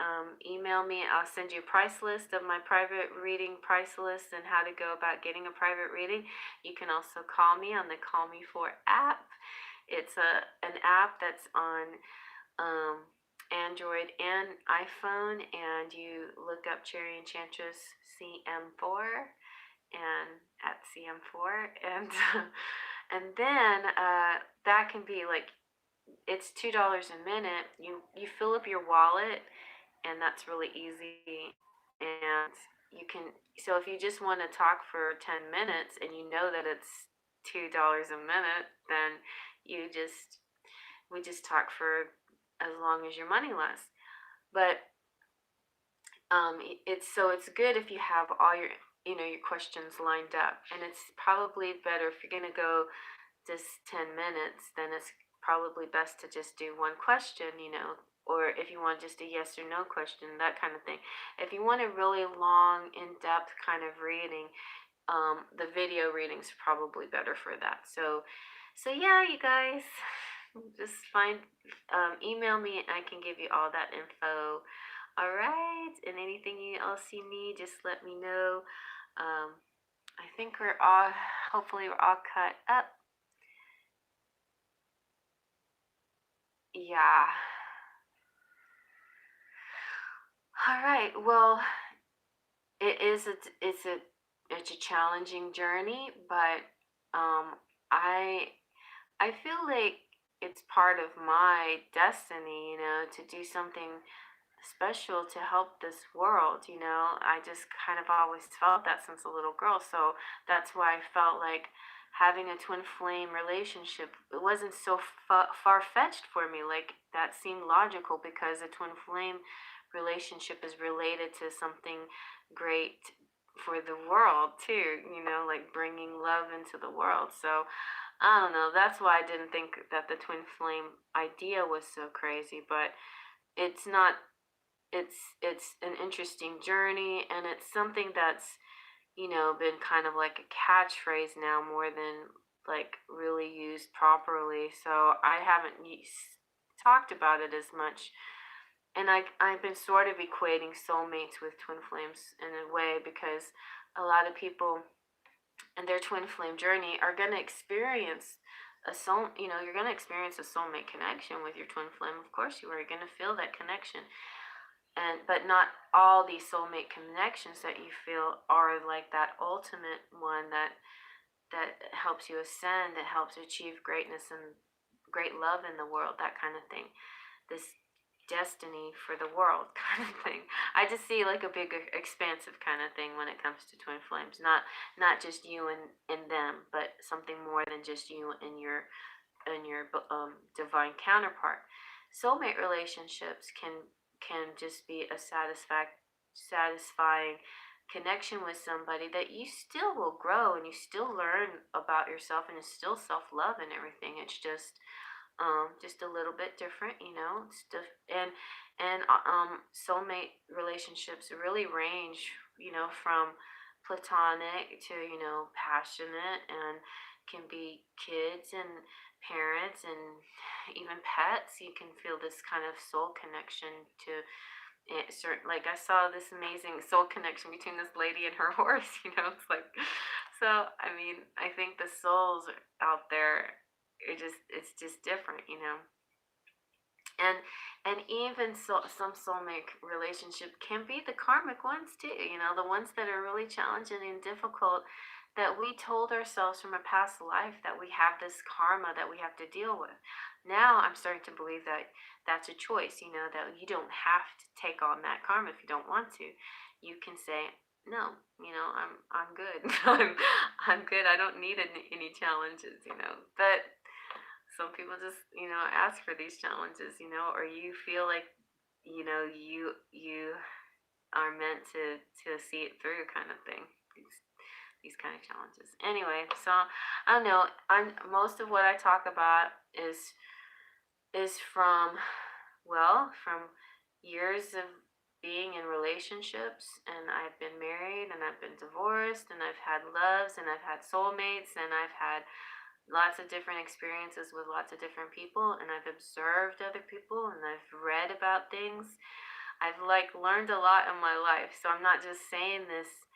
email me. I'll send you a price list of my private reading price list and how to go about getting a private reading. You can also call me on the Call Me For app. It's an app that's on Android and iPhone, and you look up Cherry Enchantress CM4 and at CM4, and and then that can be like, it's $2 a minute. You fill up your wallet, and that's really easy. And you can, so if you just want to talk for 10 minutes and you know that it's $2 a minute, then we just talk for as long as your money lasts. But it's good if you have all your your questions lined up, and it's probably better if you're gonna go just 10 minutes, then it's probably best to just do one question, or if you want just a yes or no question, that kind of thing. If you want a really long, in-depth kind of reading, the video reading's probably better for that. So yeah, you guys, just email me and I can give you all that info. All right, and anything else you need, just let me know. I think hopefully we're all caught up. Yeah. All right. Well, it's a challenging journey, but I feel like it's part of my destiny, to do something special to help this world. I just kind of always felt that since a little girl. So that's why I felt like having a twin flame relationship, it wasn't so far-fetched for me. Like, that seemed logical because a twin flame relationship is related to something great for the world too, like bringing love into the world. So I don't know, that's why I didn't think that the twin flame idea was so crazy. But it's not, it's an interesting journey, and it's something that's been kind of like a catchphrase now more than like really used properly. So I haven't talked about it as much. And I've been sort of equating soulmates with twin flames in a way, because a lot of people in their twin flame journey are going to experience you're going to experience a soulmate connection with your twin flame. Of course you are. You're going to feel that connection. But not all these soulmate connections that you feel are like that ultimate one that helps you ascend, that helps achieve greatness and great love in the world, that kind of thing. This destiny for the world kind of thing. I just see like a bigger, expansive kind of thing when it comes to twin flames. Not just you and them, but something more than just you and your divine counterpart. Soulmate relationships can just be a satisfying connection with somebody that you still will grow and you still learn about yourself, and it's still self-love and everything. It's just a little bit different, and soulmate relationships really range, from platonic to passionate, and can be kids and parents and even pets. You can feel this kind of soul connection to certain, like I saw this amazing soul connection between this lady and her horse. It's like, so I mean, I think the souls out there, it's just different, and even some soulmate relationship can be the karmic ones too, the ones that are really challenging and difficult, that we told ourselves from a past life that we have this karma that we have to deal with. Now I'm starting to believe that that's a choice, that you don't have to take on that karma if you don't want to. You can say, no, I'm good. I'm good. I don't need any challenges, but some people just, ask for these challenges, or you feel like, you are meant to see it through, kind of thing. These kind of challenges. Anyway, so I don't know. Most of what I talk about is from years of being in relationships, and I've been married, and I've been divorced, and I've had loves, and I've had soulmates, and I've had lots of different experiences with lots of different people, and I've observed other people, and I've read about things. I've learned a lot in my life, so I'm not just saying this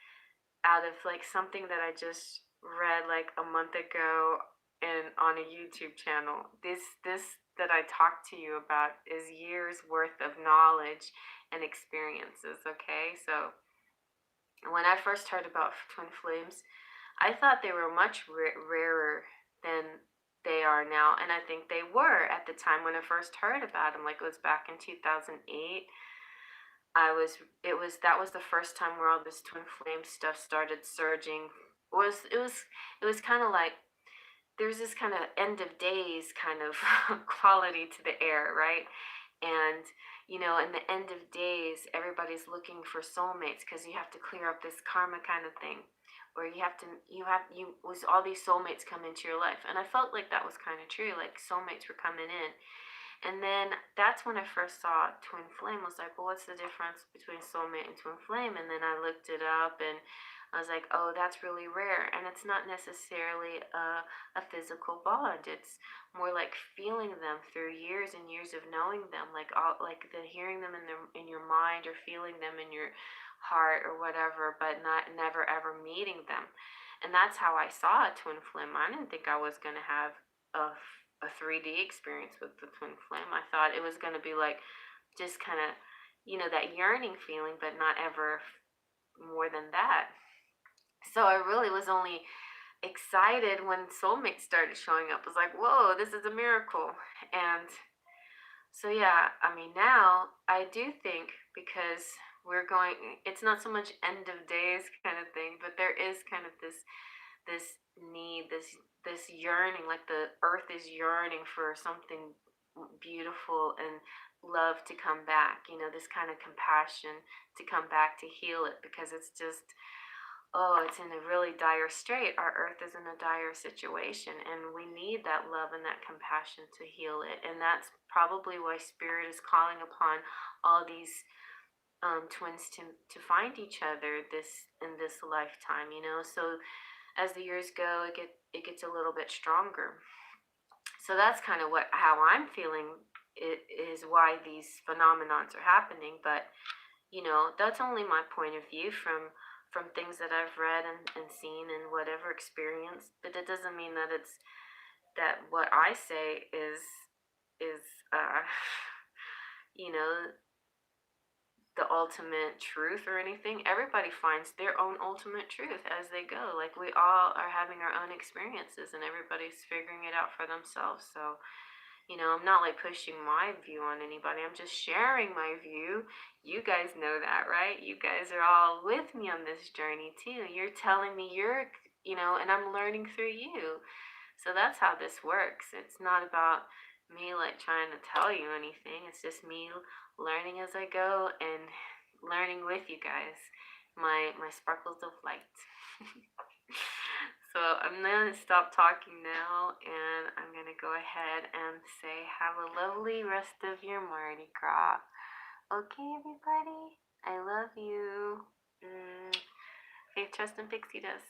out of something that I just read a month ago and on a YouTube channel. This that I talk to you about is years worth of knowledge and experiences, okay? So when I first heard about twin flames, I thought they were much rarer than they are now, and I think they were at the time when I first heard about them. Like, it was back in 2008. That was the first time where all this twin flame stuff started surging. It was kind of like there's this kind of end of days kind of quality to the air, right? And in the end of days, everybody's looking for soulmates because you have to clear up this karma kind of thing, or was all these soulmates come into your life, and I felt like that was kind of true, like soulmates were coming in. And then that's when I first saw twin flame. I was like, well, what's the difference between soulmate and twin flame? And then I looked it up, and I was like, oh, that's really rare. And it's not necessarily a physical bond. It's more like feeling them through years and years of knowing them, like the hearing them in your mind, or feeling them in your heart or whatever, but never ever meeting them. And that's how I saw a twin flame. I didn't think I was gonna have a 3D experience with the twin flame. I thought it was going to be like just kind of, that yearning feeling, but not ever more than that. So I really was only excited when soulmates started showing up. I was like, whoa, this is a miracle. And so, yeah, I mean, now I do think, because it's not so much end of days kind of thing, but there is kind of this need, this yearning, like the earth is yearning for something beautiful and love to come back, this kind of compassion to come back to heal it, because it's just, it's in a really dire strait. Our earth is in a dire situation, and we need that love and that compassion to heal it. And that's probably why spirit is calling upon all these twins to find each other in this lifetime, so as the years go, it gets a little bit stronger. So that's kind of how I'm feeling. It is why these phenomenons are happening. But that's only my point of view from things that I've read and seen and whatever experience. But it doesn't mean that what I say is you know the ultimate truth or anything. Everybody finds their own ultimate truth as they go. Like, we all are having our own experiences, and everybody's figuring it out for themselves. So, I'm not like pushing my view on anybody. I'm just sharing my view. You guys know that, right? You guys are all with me on this journey too. You're telling me and I'm learning through you. So that's how this works. It's not about me like trying to tell you anything. It's just me learning as I go and learning with you guys, my sparkles of light. So I'm gonna stop talking now, and I'm gonna go ahead and say have a lovely rest of your Mardi Gras. Okay, everybody, I love you. Faith, trust, and pixie dust.